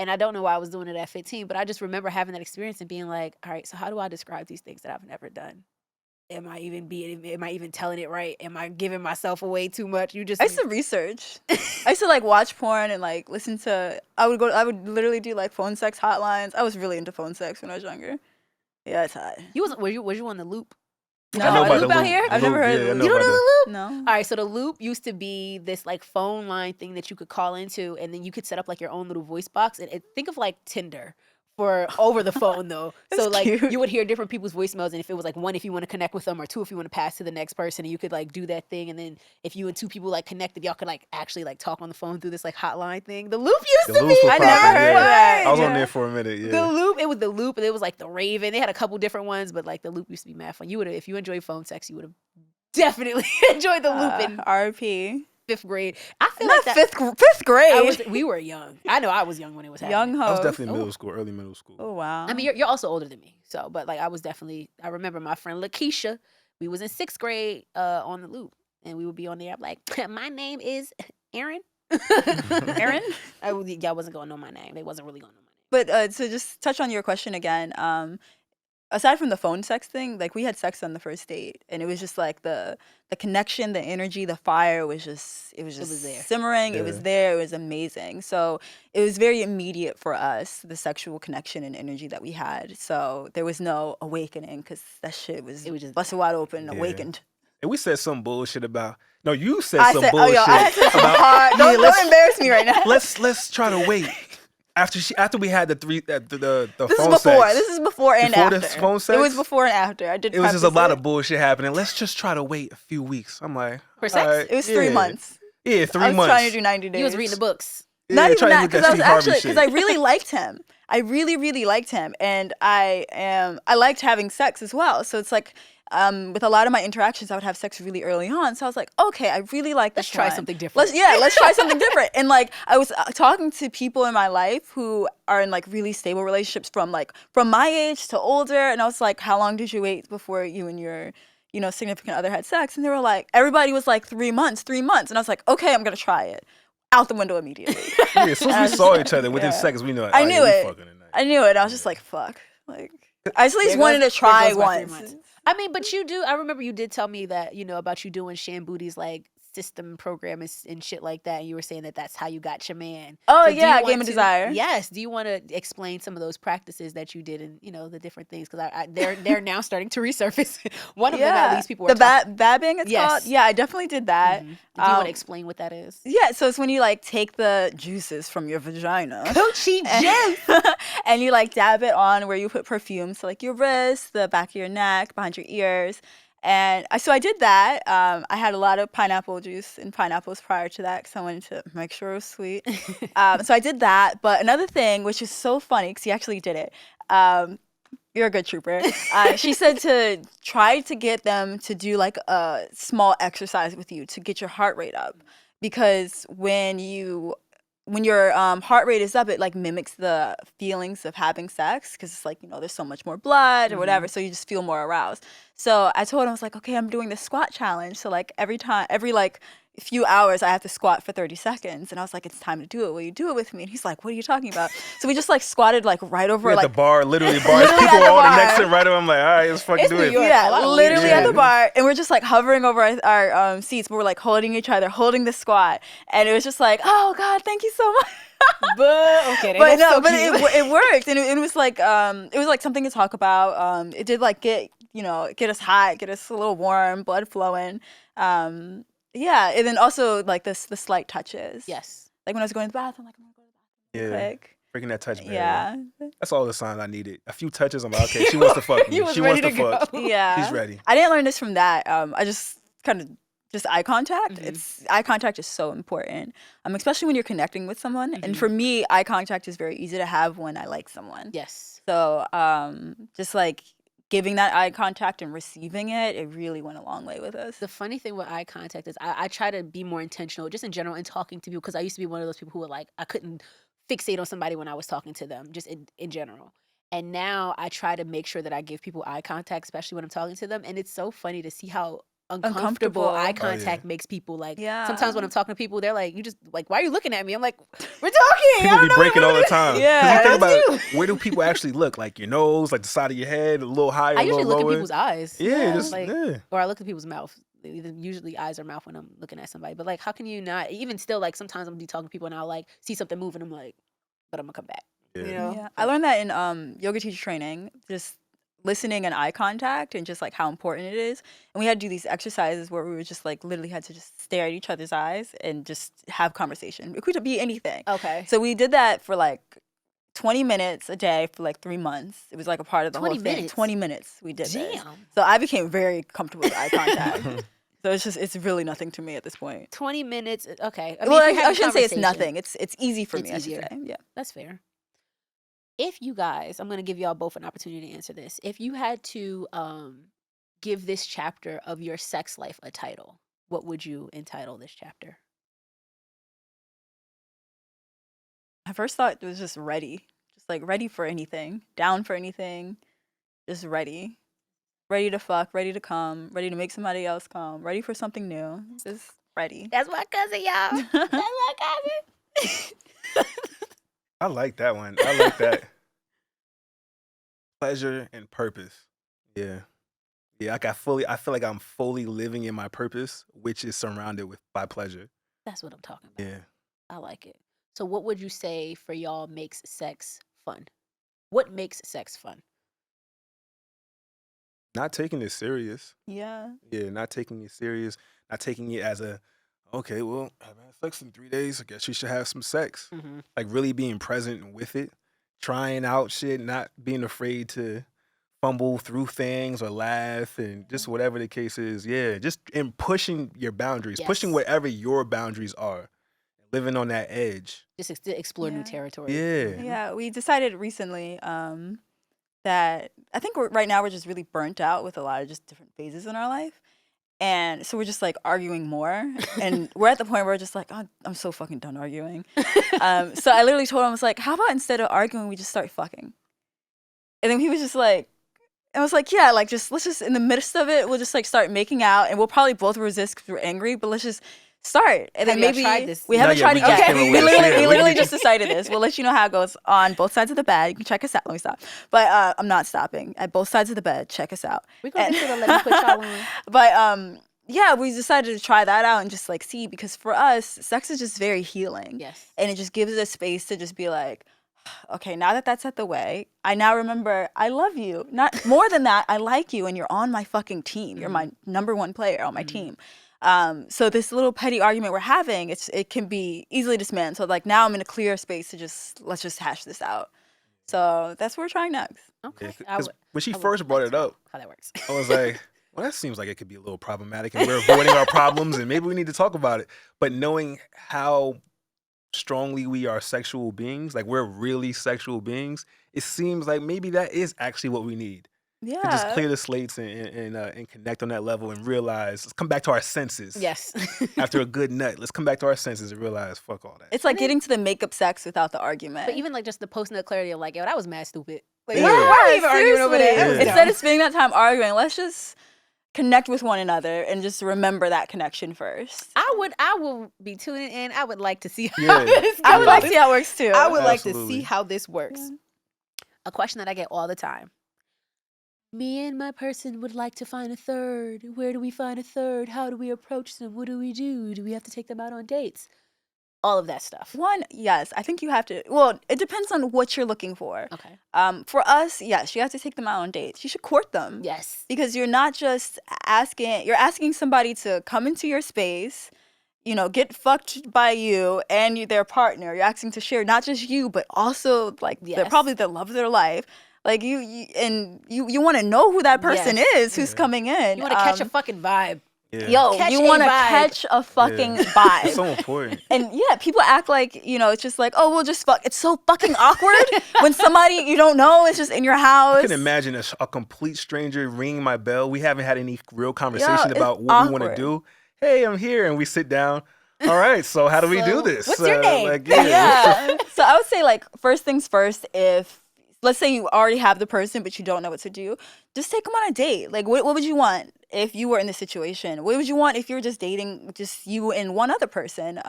And I don't know why I was doing it at 15, but I just remember having that experience and being like, all right, so how do I describe these things that I've never done? Am I even telling it right? Am I giving myself away too much? I used to research. I used to like watch porn and like listen to. I would literally do like phone sex hotlines. I was really into phone sex when I was younger. Yeah, it's hot. Was you on the Loop? No, I know about Loop the out loop. here? I've never heard of the I loop. know You don't about know the- the Loop? No. All right, so the Loop used to be this like phone line thing that you could call into, and then you could set up like your own little voice box. And think of like Tinder for over the phone though. That's So like cute. you would hear different people's voicemails, and if it was like one if you want to connect with them, or two if you want to pass to the next person, and you could like do that thing. And then if you and two people like connected, y'all could like actually like talk on the phone through this like hotline thing. The Loop used The to Loops be. were I never popping, heard of yeah. that. I was on Yeah. there for a minute. Yeah. The Loop, it was the Loop, and it was like the Raven. They had a couple different ones, but like the Loop used to be mad fun. If you enjoyed phone sex, you would have definitely enjoyed the Loop in RP. 5th grade. I feel Not like that. fifth grade. We were young. I know I was young when it was happening. Young I was hoes. definitely middle school, early middle school. Oh wow. I mean, you're also older than me, so but like I was definitely. I remember my friend Lakeisha. We was in 6th grade on the Loop, and we would be on there. I'm like, my name is Aaron. Aaron? Y'all wasn't gonna know my name. They wasn't really gonna know my name. But to just touch on your question again, aside from the phone sex thing, like we had sex on the first date, and it was just like the connection, the energy, the fire was just there. simmering. Yeah. It was there. It was amazing. So it was very immediate for us, the sexual connection and energy that we had. So there was no awakening because that shit was just busted wide open, Yeah. awakened. And we said some bullshit about. No, you said I some said, bullshit I had some about. hard. Yeah, Don't embarrass me right now. Let's try to wait. After we had the This is phone before. sex. This is before and Before after. the phone It sex? was before and after. I did. It was just a preface lot it. of bullshit happening. Let's just try to wait a few weeks. I'm like, For sex? all right, It was 3 yeah. months. Yeah, 3 I was months. trying to do 90 days. You was reading the books. Yeah, Not even trying to that, look because at I was Steve Harvey actually shit. because I really liked him. I really, really liked him, and I liked having sex as well. So it's like with a lot of my interactions, I would have sex really early on. So I was like, okay, I really like this. Let's try one. something different. Let's try something different. And like I was talking to people in my life who are in like really stable relationships from my age to older, and I was like, how long did you wait before you and your significant other had sex? And they were like, everybody was like 3 months, and I was like, okay, I'm gonna try it. Out the window immediately. Yeah, as soon as we saw each other within Yeah. seconds, we knew. Like, I oh, knew yeah, we it. fucking tonight. I knew it. I was just like, fuck. Like, I just at least There wanted goes- to try there goes my 3 once. months. I mean, but you do. I remember you did tell me that about you doing sham booties like system program and shit like that. And you were saying that that's how you got your man. Oh, So do you yeah, want Game of to- Desire. Yes. Do you want to explain some of those practices that you did and, you know, the different things? Because they're now starting to resurface. One of them, at least, people were talking. Babbing, it's Yes. called. Yeah, I definitely did that. Mhm. Do you want to explain what that is? Yeah, so it's when you like take the juices from your vagina. Coochie juice. And you like dab it on where you put perfume. So like your wrist, the back of your neck, behind your ears. And so I did that. I had a lot of pineapple juice and pineapples prior to that because I wanted to make sure it was sweet. So I did that. But another thing, which is so funny because he actually did it. You're a good trooper. She said to try to get them to do like a small exercise with you to get your heart rate up. Because when your heart rate is up, it like mimics the feelings of having sex because it's like, you know, there's so much more blood or whatever. So you just feel more aroused. So I told him, I was like, okay, I'm doing this squat challenge. So like every like few hours, I have to squat for 30 seconds. And I was like, it's time to do it. Will you do it with me? And he's like, what are you talking about? So we just like squatted like right over We're like at the bar, literally bar. Literally People at the all bar. next to right over. I'm like, all right, let's fucking It's do New it. York. A lot yeah, of literally weird at the shit. bar, and we're just like hovering over our seats, but we're like holding each other, holding the squat, and it was just like, oh God, thank you so much. But It worked, and it was like something to talk about. It did like get us hot, get us a little warm, blood flowing. Yeah, and then also like the slight touches. Yes. Like when I was going to the bathroom, like I'm gonna go to the bathroom. Yeah. Quick. Freaking that touch barrier. Yeah. That's all the signs I needed. A few touches, I'm like, okay, she wants to fuck me. You was She wants ready to to fuck. go. Yeah. She's ready. I didn't learn this from that. I just kind of just eye contact. Mhm. Eye contact is so important, especially when you're connecting with someone. Mhm. And for me, eye contact is very easy to have when I like someone. Yes. So just like giving that eye contact and receiving it really went a long way with us. The funny thing with eye contact is I try to be more intentional just in general in talking to people because I used to be one of those people who were like, I couldn't fixate on somebody when I was talking to them, just in general. And now I try to make sure that I give people eye contact, especially when I'm talking to them. And it's so funny to see how uncomfortable eye Uncomfortable. contact Oh, yeah. makes people. Like Yeah. sometimes when I'm talking to people, they're like, you just like, why are you looking at me? I'm like, we're talking. I People don't be know breaking what all the it is." time. 'Cause Yeah. you think That's about where do people actually look? Like your nose, like the side of your head, a little higher, I a little usually look lower. at people's eyes. Yeah, just like, yeah. or I look at people's mouth. Usually eyes or mouth when I'm looking at somebody. But like, how can you not? Even still, like sometimes I'm be talking to people and I'll like see something move and I'm like, but I'm gonna come back. Yeah. You know? Yeah. I learned that in yoga teacher training, just listening and eye contact and just like how important it is. And we had to do these exercises where we were just like literally had to just stare at each other's eyes and just have conversation. It could be anything. Okay. So we did that for like 20 minutes a day for like 3 months. It was like a part of the 20 whole thing. minutes? 20 minutes we did this. Damn. So I became very comfortable with eye contact. So it's really nothing to me at this point. 20 minutes. Okay. I Well, if you're I having shouldn't say it's conversation, nothing. It's easy for It's me, easier. I should say. Yeah. That's fair. If you guys, I'm going to give y'all both an opportunity to answer this. If you had to give this chapter of your sex life a title, what would you entitle this chapter? I first thought it was just ready. Just like ready for anything. Down for anything. Just ready. Ready to fuck, ready to come, ready to make somebody else come, ready for something new. Just ready. That's my cousin, y'all. That's my cousin. I like that one. I like that. Pleasure and purpose. Yeah. Yeah, like I feel like I'm fully living in my purpose, which is surrounded by pleasure. That's what I'm talking about. Yeah. I like it. So what would you say for y'all makes sex fun? What makes sex fun? Not taking it serious. Yeah. Yeah, not taking it serious. Not taking it as a, okay, well, I've had sex in 3 days. I guess you should have some sex. Mm-hmm. Like really being present with it. Trying out shit, not being afraid to fumble through things or laugh and just whatever the case is. Yeah, just in pushing your boundaries, pushing Yes. whatever your boundaries are. Living on that edge. Just to explore new Yeah. territory. Yeah. Yeah. We decided recently that I think right now we're just really burnt out with a lot of just different phases in our life. And so we're just like arguing more. And we're at the point where we're just like, oh, I'm so fucking done arguing. So I literally told him, I was like, how about instead of arguing, we just start fucking? And then he was just like, I was like, yeah, like let's just in the midst of it, we'll just like start making out and we'll probably both resist because we're angry, but let's just start. And then Have y'all maybe tried this? we Not haven't yet, tried we it just yet. came up We with it. literally, Yeah, we we literally just- just decided this. We'll let you know how it goes on both sides of the bed. You can check us out. Let me stop. But I'm not stopping. At both sides of the bed, check us out. We're going to let me put y'all on. But yeah, we decided to try that out and just like see, because for us, sex is just very healing. Yes. And it just gives us space to just be like, okay, now that that's out the way, I now remember I love you. Not more than that, I like you and you're on my fucking team. You're my number one player on my team. So this little petty argument we're having, it can be easily dismantled. Like now I'm in a clear space to let's just hash this out. So that's what we're trying next. Okay. Yeah, 'cause when she I would first brought like it to know up, how that works. I was like, well, that seems like it could be a little problematic and we're avoiding our problems and maybe we need to talk about it. But knowing how strongly we are sexual beings, like we're really sexual beings, it seems like maybe that is actually what we need. Yeah. To just clear the slates and connect on that level and realize, let's come back to our senses. Yes. After a good nut, let's come back to our senses and realize, fuck all that. It's like getting to the makeup sex without the argument. But even like just the post-nut clarity of like, yo, that was mad stupid. Like, Yeah. why are we even arguing over that? seriously. That was Instead dumb. of spending that time arguing, let's just connect with one another and just remember that connection first. I will be tuning in. I would like to see how Yeah. this I would like to goes. see how it works too. I would like to Absolutely. see how this works. A question that I get all the time. Me and my person would like to find a third. Where do we find a third? How do we approach them? What do we do? Do we have to take them out on dates? All of that stuff. One, yes, I think you have to. Well, it depends on what you're looking for. Okay. For us, yes, you have to take them out on dates. You should court them. Yes. Because you're not just asking, you're asking somebody to come into your space, get fucked by you and their partner. You're asking to share not just you, but also like they're Yes. probably the love of their life. Like you want to know who that person Yes. is who's coming in. You want to catch a fucking vibe. Yeah. Yo, Catch you a want to vibe. catch a fucking It's vibe. so important. And yeah, people act like, it's just like, oh, we'll just fuck. It's so fucking awkward when somebody you don't know is just in your house. I can imagine a complete stranger ringing my bell. We haven't had any real conversation it's about what we want to awkward. do. Hey, I'm here. And we sit down. All right, so how do we do this? what's your name? Like, Yeah. So I would say, like, first things first, if, let's say you already have the person, but you don't know what to do, just take them on a date. Like, what would you want if you were in this situation? What would you want if you were just dating just you and one other person?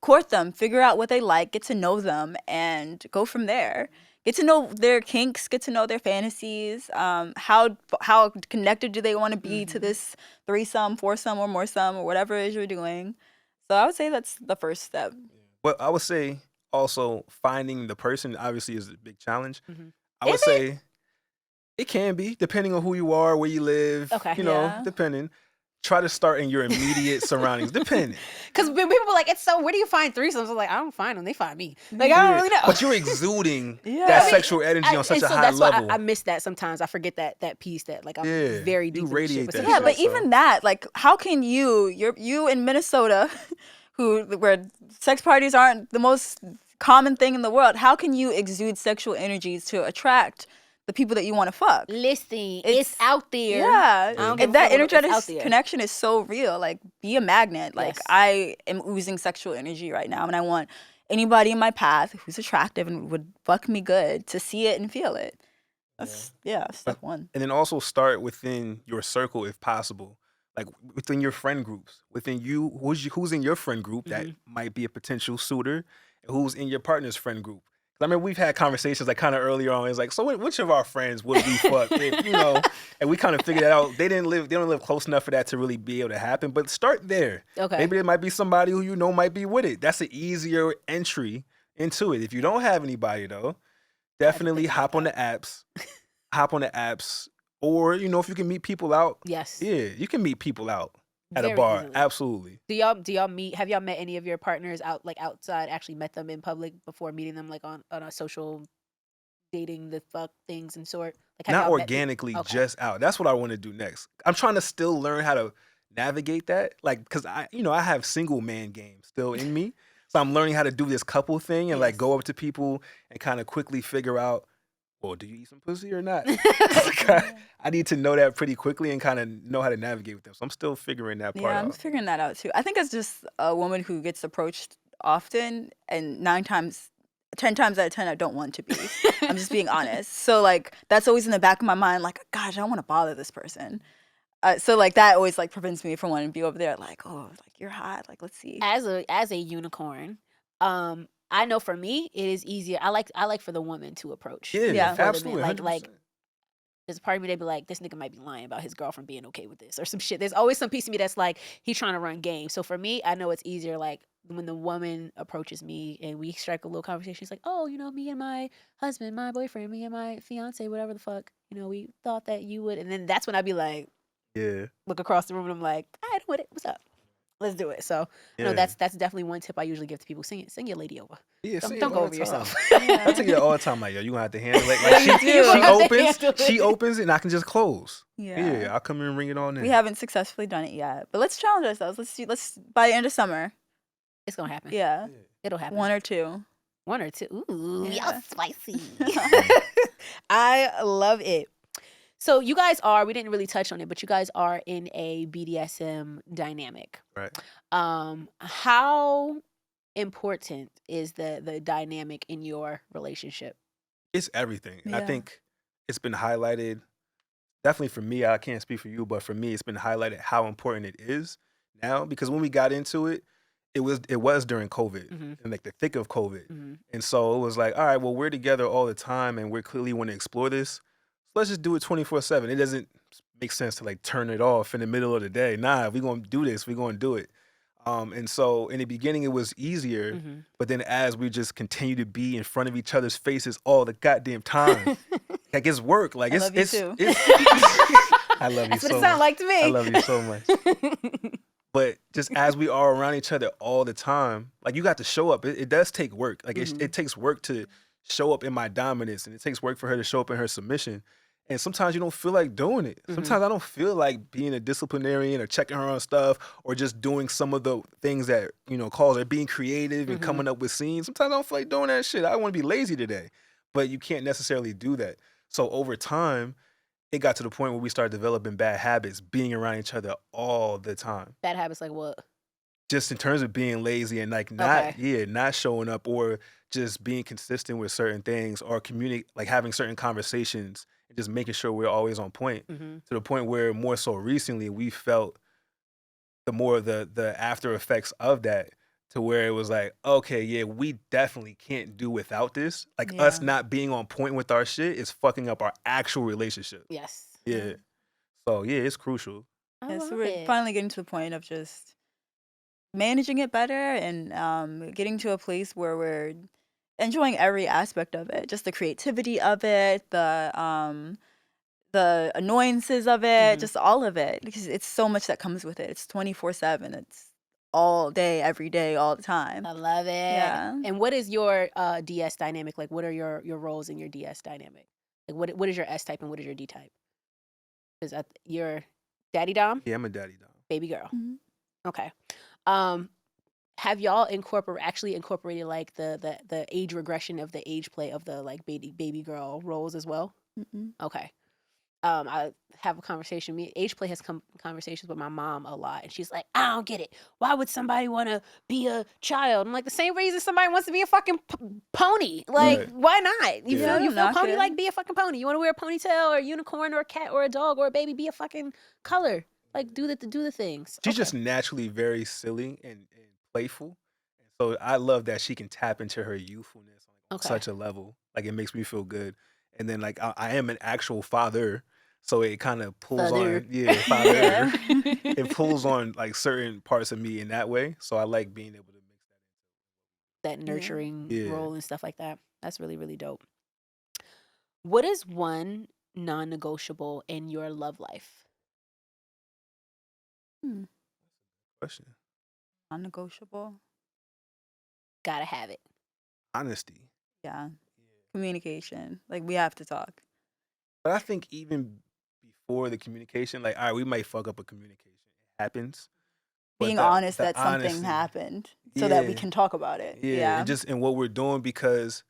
Court them, figure out what they like, get to know them, and go from there. Get to know their kinks, get to know their fantasies. How connected do they want to be to this threesome, foursome, or moresome, or whatever it is you're doing. So I would say that's the first step. Well, I would say also finding the person obviously is a big challenge. Mhm. I would Is it? say it can be, depending on who you are, where you live. Okay. Yeah. Depending. Try to start in your immediate surroundings, depending. Because when people are like, it's so, where do you find threesomes? I'm like, I don't find them. They find me. Like, I don't really know. But you're exuding Yeah. that I mean, sexual energy on such and a so high that's why level. I miss that sometimes. I forget that piece that like I'm Yeah, very you deep in radiate shit. that But Yeah, shit, but so- even that, like, how can you in Minnesota, where sex parties aren't the most common thing in the world, how can you exude sexual energies to attract the people that you want to fuck? listen, It's- it's out there. Yeah, don't give and a that fuck what- it's energetic out there. connection is so real. Like, be a magnet. Like, Yes. I am oozing sexual energy right now, and I want anybody in my path who's attractive and would fuck me good to see it and feel it. That's step one. And then also start within your circle if possible. Like within your friend groups, within you, who's in your friend group that might be a potential suitor, and who's in your partner's friend group. 'Cause I remember we've had conversations like kind of earlier on. It's like, so which of our friends would we fuck? If, and we kind of figured that out. They don't live close enough for that to really be able to happen. But start there. Okay. Maybe there might be somebody who might be with it. That's an easier entry into it. If you don't have anybody though, definitely hop on the apps. Or, if you can meet people out, Yes. yeah, you can meet people out at Very a bar. easily. Absolutely. Do y'all meet? Have y'all met any of your partners outside? Actually met them in public before meeting them like on a social dating the fuck things and sort? Like have Not y'all met people- organically, Okay. just out. That's what I want to do next. I'm trying to still learn how to navigate that. Like, because I have single man game still in me. So I'm learning how to do this couple thing and like Yes. go up to people and kind of quickly figure out, well, do you eat some pussy or not? I need to know that pretty quickly and kind of know how to navigate with them. So I'm still figuring that part Yeah, I'm out. figuring that out too. I think as just a woman who gets approached often, and 10 times out of 10, I don't want to be. I'm just being honest. So like that's always in the back of my mind. Like, gosh, I don't want to bother this person. So like that always like prevents me from wanting to be over there. Like, oh, like you're hot. Like, let's see. as a unicorn, I know for me it is easier. I like for the woman to approach. Yeah, Yeah. before the absolutely. man. 100%. Like there's a part of me that be like, this nigga might be lying about his girlfriend being okay with this or some shit. There's always some piece of me that's like, he's trying to run game. So for me, I know it's easier like when the woman approaches me and we strike a little conversation. She's like, oh, me and my husband, my boyfriend, me and my fiance, whatever the fuck, we thought that you would. And then that's when I'd be like, look across the room and I'm like, all right, I'm with it. What's up? Let's do it. So, that's definitely one tip I usually give to people. Send your lady over. Yeah, don't go over yourself. I tell you all the time, like, yo, you gonna have to handle it. Like she opens it and I can just close. Yeah, I'll come in and ring it on in. We haven't successfully done it yet, but let's challenge ourselves. Let's by the end of summer. It's gonna happen. Yeah. It'll happen. One or two. Ooh, y'all spicy. I love it. So you guys we didn't really touch on it, but you guys are in a BDSM dynamic. Right. How important is the dynamic in your relationship? It's everything. Yeah. I think it's been highlighted, definitely for me, I can't speak for you, but for me, it's been highlighted how important it is now, because when we got into it, it was during COVID and like the thick of COVID. And so it was like, all right, well, we're together all the time and we clearly want to explore this. Let's just do it 24/7. It doesn't make sense to like turn it off in the middle of the day. Nah, if we're going to do this, we're going to do it. And so in the beginning, it was easier. But then as we just continue to be in front of each other's faces all the goddamn time, like it's work. Like I love you too. I love you That's so what it much. sounds like to me. I love you so much. But just as we are around each other all the time, like you got to show up. It does take work. Like it takes work to show up in my dominance, and it takes work for her to show up in her submission. And sometimes you don't feel like doing it. Sometimes I don't feel like being a disciplinarian or checking her on stuff or just doing some of the things that, calls her being creative and coming up with scenes. Sometimes I don't feel like doing that shit. I want to be lazy today. But you can't necessarily do that. So over time, it got to the point where we started developing bad habits, being around each other all the time. Bad habits like what? Just in terms of being lazy and like not showing up or just being consistent with certain things or like having certain conversations and just making sure we're always on point, to the point where more so recently we felt the more the after effects of that, to where it was like, okay, yeah, we definitely can't do without this. Like us not being on point with our shit is fucking up our actual relationship. Yes. Yeah. So yeah, it's crucial. So we're finally getting to the point of just managing it better and getting to a place where we're enjoying every aspect of it, just the creativity of it, the annoyances of it, just all of it, because it's so much that comes with it. It's 24/7. It's all day, every day, all the time. I love it. Yeah. And what is your DS dynamic? Like, what are your roles in your DS dynamic? Like, what is your S type and what is your D type? Because you're daddy dom? Yeah, I'm a daddy dom. Baby girl. Okay. Have y'all actually incorporated like the age regression of the age play of the like baby girl roles as well? Okay. I have a conversation. Age play has conversations with my mom a lot, and she's like, "I don't get it. Why would somebody want to be a child?" I'm like, the same reason somebody wants to be a fucking pony. Like, why not? You feel pony? Good. Like, be a fucking pony. You want to wear a ponytail or a unicorn or a cat or a dog or a baby? Be a fucking color. Like, do the things. She's just naturally very silly and playful. And so I love that she can tap into her youthfulness on such a level. Like, it makes me feel good. And then, like, I am an actual father, so it kind of pulls on, father. It pulls on, like, certain parts of me in that way. So I like being able to mix that nurturing role and stuff like that. That's really, really dope. What is one non-negotiable in your love life? Question. Non-negotiable. Gotta have it. Honesty. Yeah. Communication. Like, we have to talk. But I think even before the communication, like, all right, we might fuck up a communication. It happens. Being honest that something happened so that we can talk about it. Yeah. And just in what we're doing, because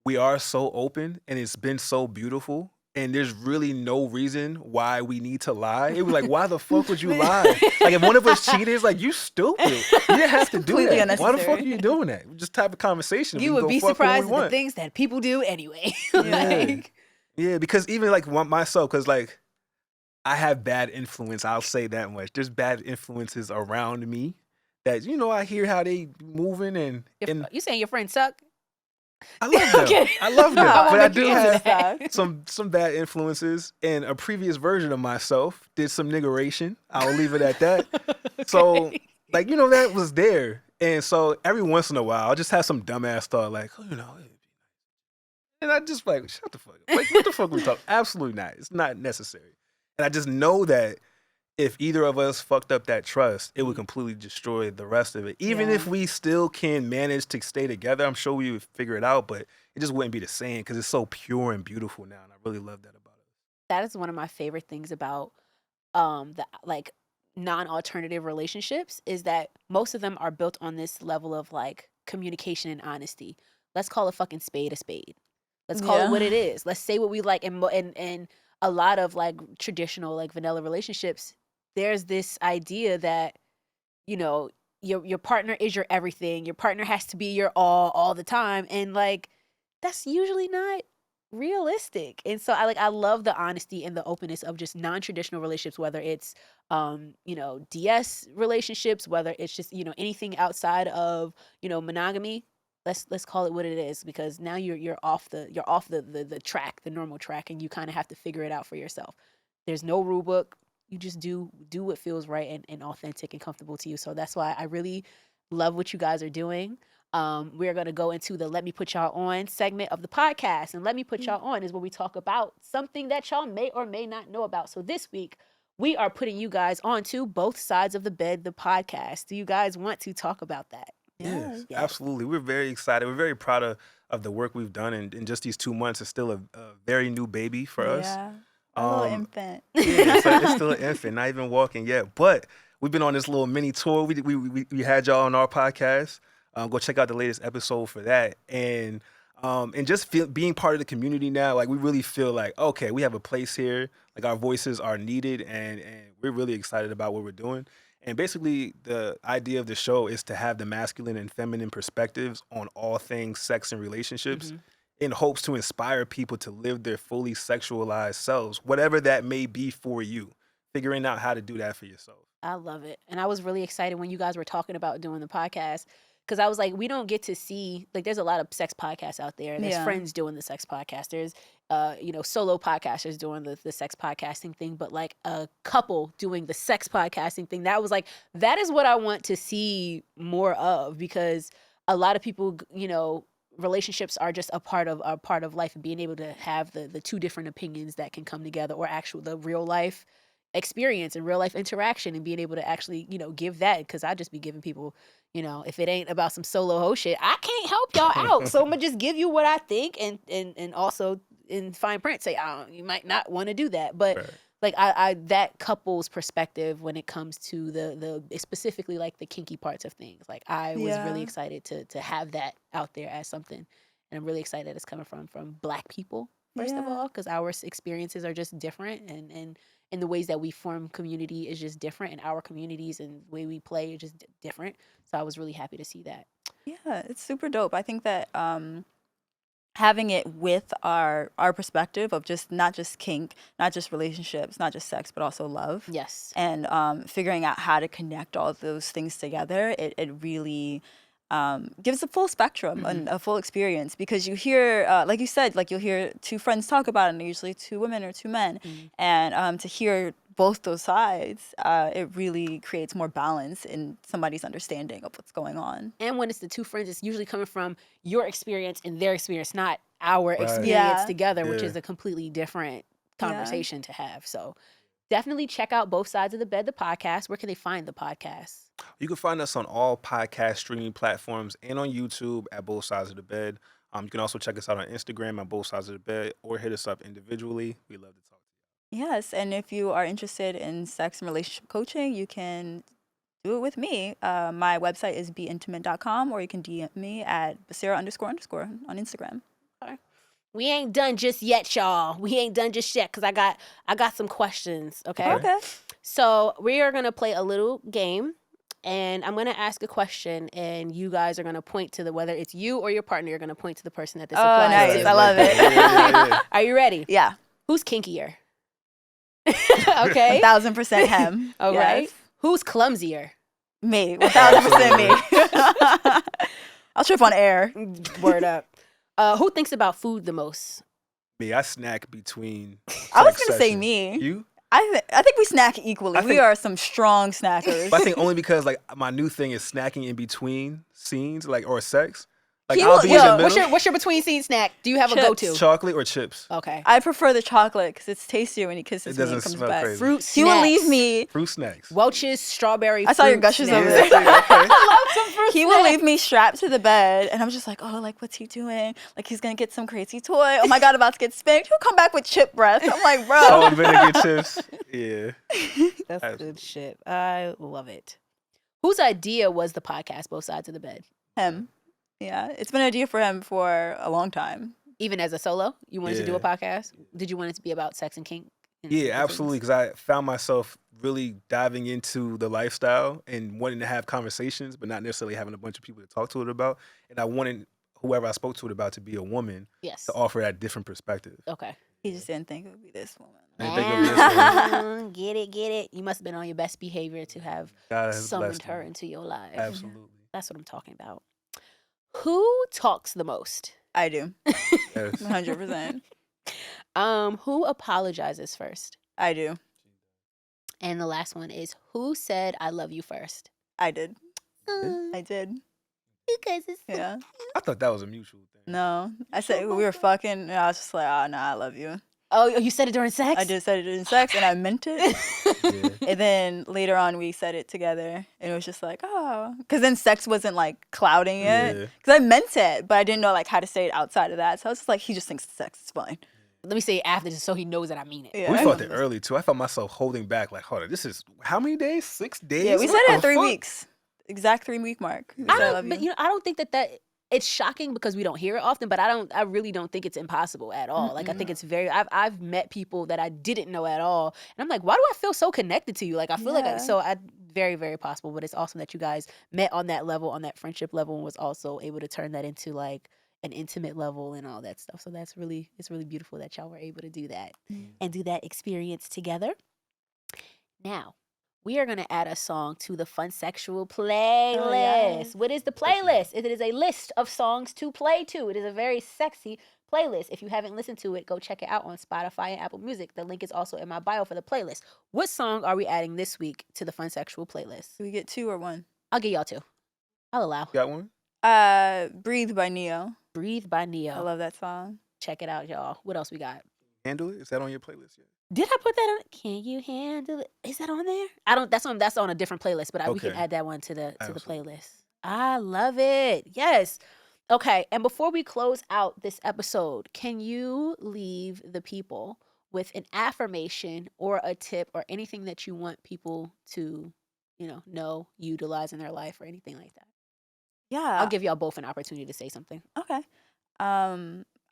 we are so open and it's been so beautiful. And there's really no reason why we need to lie. It was like, why the fuck would you lie? Like, if one of us cheated, it's like, you stupid. You didn't have to do that. Why the fuck are you doing that? Just type of conversation. You would be surprised at the things that people do anyway. Yeah, because even like myself, because like I have bad influence. I'll say that much. There's bad influences around me that, I hear how they moving and you saying your friends suck? I love them. Okay. I love them. No, But I I'm do gonna have that. some bad influences, and a previous version of myself did some niggeration. I'll leave it at that. So, like, that was there. And so every once in a while, I'll just have some dumbass thought like, and I just like, shut the fuck up. Like, what the fuck we talking? Absolutely not. It's not necessary. And I just know that if either of us fucked up that trust, it would completely destroy the rest of it. Even if we still can manage to stay together, I'm sure we would figure it out, but it just wouldn't be the same because it's so pure and beautiful now. And I really love that about it. That is one of my favorite things about the like non-alternative relationships is that most of them are built on this level of like communication and honesty. Let's call a fucking spade a spade. Let's call it what it is. Let's say what we like. And a lot of like traditional like vanilla relationships, there's this idea that, your partner is your everything. Your partner has to be your all the time. And like, that's usually not realistic. And so I love the honesty and the openness of just non-traditional relationships, whether it's DS relationships, whether it's just anything outside of monogamy. Let's call it what it is, because now you're off the track, the normal track, and you kind of have to figure it out for yourself. There's no rule book. You just do what feels right and authentic and comfortable to you. So that's why I really love what you guys are doing. We're going to go into the Let Me Put Y'all On segment of the podcast. And Let Me Put Y'all On is where we talk about something that y'all may or may not know about. So this week, we are putting you guys onto Both Sides of the Bed, the podcast. Do you guys want to talk about that? Yes, absolutely. We're very excited. We're very proud of the work we've done. And in just these 2 months, it's still a very new baby for us. Yeah, a little infant. Yeah, it's still an infant, not even walking yet. But we've been on this little mini tour. We had y'all on our podcast. Go check out the latest episode for that. And just being part of the community now, like we really feel like, okay, we have a place here. Like our voices are needed, and we're really excited about what we're doing. And basically, the idea of the show is to have the masculine and feminine perspectives on all things sex and relationships in hopes to inspire people to live their fully sexualized selves, whatever that may be for you, figuring out how to do that for yourself. I love it. And I was really excited when you guys were talking about doing the podcast, because I was like, we don't get to see, like, there's a lot of sex podcasts out there. There's friends doing the sex podcast. There's, solo podcasters doing the sex podcasting thing, but like a couple doing the sex podcasting thing. That was like, that is what I want to see more of, because a lot of people, relationships are just a part of life, and being able to have the two different opinions that can come together, or the real life experience and real life interaction, and being able to actually, give that. Because I just be giving people, if it ain't about some solo ho shit, I can't help y'all out. So I'm gonna just give you what I think, and also in fine print say, you might not want to do that. But Right. like I that couple's perspective when it comes to the specifically like the kinky parts of things, like I was really excited to have that out there as something. And I'm really excited that it's coming from Black people, first of all, because our experiences are just different, and the ways that we form community is just different, and our communities and the way we play are just different. So I was really happy to see that. Yeah, it's super dope. I think that having it with our perspective of just not just kink, not just relationships, not just sex, but also love. Yes. And figuring out how to connect all of those things together, it really gives a full spectrum and a full experience, because you hear, like you said, like you'll hear two friends talk about it, and usually two women or two men. And to hear both those sides, it really creates more balance in somebody's understanding of what's going on. And when it's the two friends, it's usually coming from your experience and their experience, not our Right. experience Yeah. together, which Yeah. is a completely different conversation to have. So definitely check out Both Sides of the Bed, the podcast. Where can they find the podcast? You can find us on all podcast streaming platforms and on YouTube at Both Sides of the Bed. You can also check us out on Instagram at Both Sides of the Bed, or hit us up individually. We love to talk to you. Yes, and if you are interested in sex and relationship coaching, you can do it with me. My website is beintimate.com, or you can DM me at Basirah __ on Instagram. We ain't done just yet, y'all. We ain't done just yet, because I got some questions, okay? Okay. So we are going to play a little game, and I'm going to ask a question, and you guys are going to point to whether it's you or your partner, you're going to point to the person that this applies nice. to. I love it. Yeah. Are you ready? Yeah. Who's kinkier? Okay. 1000% him. All Yes. right. Who's clumsier? Me. 1000% me. I'll trip on air. Word up. Who thinks about food the most? Me, I snack between. I was sex gonna say sessions. me. You? I think we snack equally. I We think- are some strong snackers. But I think only because like my new thing is snacking in between scenes, like or sex. Like He I'll will- be yo, in the middle. What's your between scene snack? Do you have a Chips. go-to? Chocolate or chips. Okay. I prefer the chocolate because it's tastier when he kisses It me and doesn't comes smell back. crazy. Fruit He will leave snacks. me. Fruit snacks. Welch's strawberry. I saw your fruit gushes snacks. over there. Okay. I love some fruit He will leave me strapped to the bed, and I'm just like, oh, like, what's he doing? Like, he's gonna get some crazy toy. Oh my God, about to get spanked. He'll come back with chip breath. I'm like, bro. Salt and vinegar chips. Yeah. That's Absolutely. good shit. I love it. Whose idea was the podcast, Both Sides of the Bed? Him. Yeah, it's been an idea for him for a long time. Even as a solo, you wanted to do a Yeah. podcast? Did you want it to be about sex and kink? and Yeah, different absolutely. things? Because I found myself really diving into the lifestyle and wanting to have conversations, but not necessarily having a bunch of people to talk to it about. And I wanted whoever I spoke to it about to be a woman Yes. to offer that different perspective. Okay. He just didn't think it would be this woman. I didn't think of this one. Get it, get it. You must have been on your best behavior to have God has summoned blessed her me. into your life. Absolutely. That's what I'm talking about. Who talks the most? I do. Yes. 100%. Who apologizes first? I do. And the last one is who said I love you first? I did. I did. You guys is Yeah. I thought that was a mutual thing. No. I said we were fucking, and I was just like, oh, no, I love you. Oh, you said it during sex? I just said it in sex, and I meant it. Yeah. And then later on, we said it together, and it was just like, oh, because then sex wasn't like clouding it. Yeah. Because I meant it, but I didn't know like how to say it outside of that. So I was just like, he just thinks sex is fine. Let me say it after just so he knows that I mean it. Yeah. We felt it early too. I felt myself holding back. Like, hold on, this is how many days? 6 days? Yeah, we What said it the at 3 fuck? weeks. Exact 3 week mark. We I said, don't, love but you know, I don't think that it's shocking because we don't hear it often. But I really don't think it's impossible at all. Like I think it's very. I've met people that I didn't know at all, and I'm like, why do I feel so connected to you? Like I feel Yeah. very very possible. But it's awesome that you guys met on that level, on that friendship level, and was also able to turn that into like an intimate level and all that stuff. So it's really beautiful that y'all were able to do that and do that experience together. Now, we are going to add a song to the Funsexual playlist. yes. What is the playlist? It is a list of songs to play to. It is a very sexy playlist. If you haven't listened to it, go check it out on Spotify and Apple Music. The link is also in my bio for the playlist. What song are we adding this week to the Funsexual playlist? Do we get 2 or 1? I'll give y'all 2. I'll allow. Got one? Breathe by Neo. Breathe by Neo. I love that song. Check it out, y'all. What else we got? Handle it? Is that on your playlist yet? Did I put that on? Can you handle it? Is that on there? I don't. That's on a different playlist, but we can Okay. add that one to the Absolutely. playlist. I love it. Yes. Okay. And before we close out this episode, can you leave the people with an affirmation or a tip or anything that you want people to, know, utilize in their life or anything like that? Yeah. I'll give y'all both an opportunity to say something. Okay.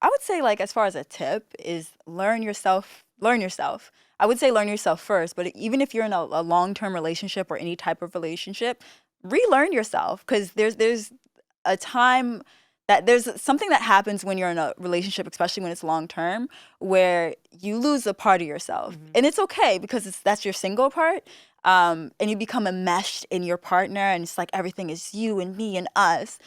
I would say like as far as a tip is learn yourself. I would say learn yourself first, but even if you're in a long-term relationship or any type of relationship, relearn yourself because there's a time that there's something that happens when you're in a relationship, especially when it's long-term, where you lose a part of yourself. And it's okay because that's your single part. And you become enmeshed in your partner and it's like everything is you and me and us.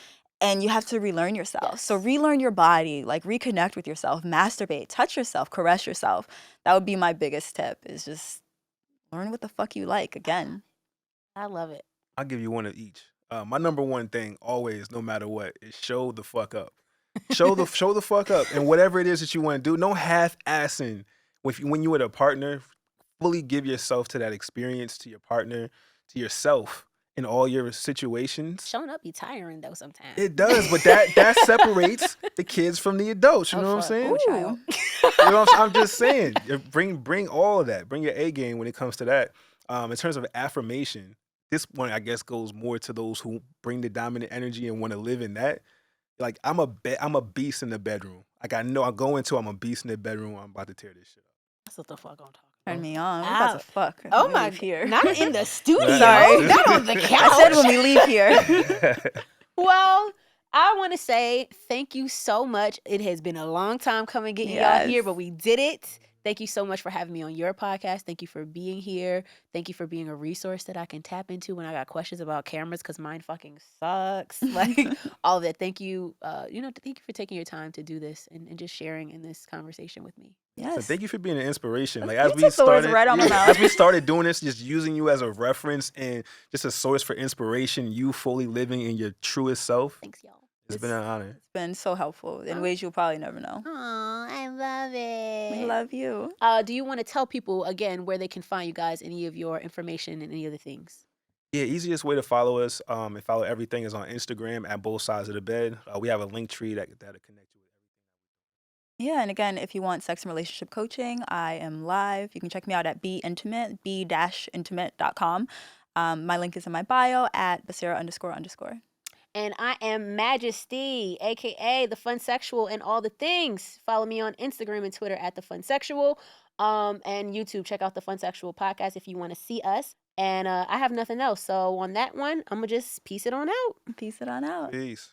And you have to relearn yourself. Yes. So relearn your body, like reconnect with yourself, masturbate, touch yourself, caress yourself. That would be my biggest tip is just learn what the fuck you like again. I love it. I'll give you one of each. My number one thing always, no matter what, is show the fuck up. Show the fuck up. And whatever it is that you want to do, no half-assing. When you're with a partner, fully give yourself to that experience, to your partner, to yourself. In all your situations. Showing up be tiring though sometimes. It does, but that separates the kids from the adults. You know what I'm saying? Ooh, child. You know what I'm just saying. Bring all of that. Bring your A game when it comes to that. In terms of affirmation, this one I guess goes more to those who bring the dominant energy and want to live in that. Like I'm a beast in the bedroom. Like I know I'm a beast in the bedroom. I'm about to tear this shit up. That's what the fuck I'm talking. Turn me on. We're about to fuck. Oh when we my leave here. Not in the studio. Sorry. Not on the couch. I said when we leave here. Well, I want to say thank you so much. It has been a long time coming getting y'all Yes. here, but we did it. Thank you so much for having me on your podcast. Thank you for being here. Thank you for being a resource that I can tap into when I got questions about cameras because mine fucking sucks. Like all of that. Thank you. Thank you for taking your time to do this and just sharing in this conversation with me. So Yes. thank you for being an inspiration. Like You as we took the words started, right out my mouth. as we started doing this, just using you as a reference and just a source for inspiration, you fully living in your truest self. Thanks, y'all. It's been an honor. It's been so helpful in ways you'll probably never know. Oh, I love it. We love you. Do you want to tell people again where they can find you guys, any of your information and any other things? Yeah, easiest way to follow us and follow everything is on Instagram at both sides of the bed. We have a link tree that'll connect you with everything. Yeah, and again, if you want sex and relationship coaching, I am live. You can check me out at Intimate, b-intimate.com. My link is in my bio at Basirah__. And I am Majesty, aka the Funsexual, and all the things. Follow me on Instagram and Twitter at the Funsexual, and YouTube. Check out the Funsexual podcast if you want to see us. And I have nothing else. So on that one, I'm gonna just peace it on out. Peace it on out. Peace.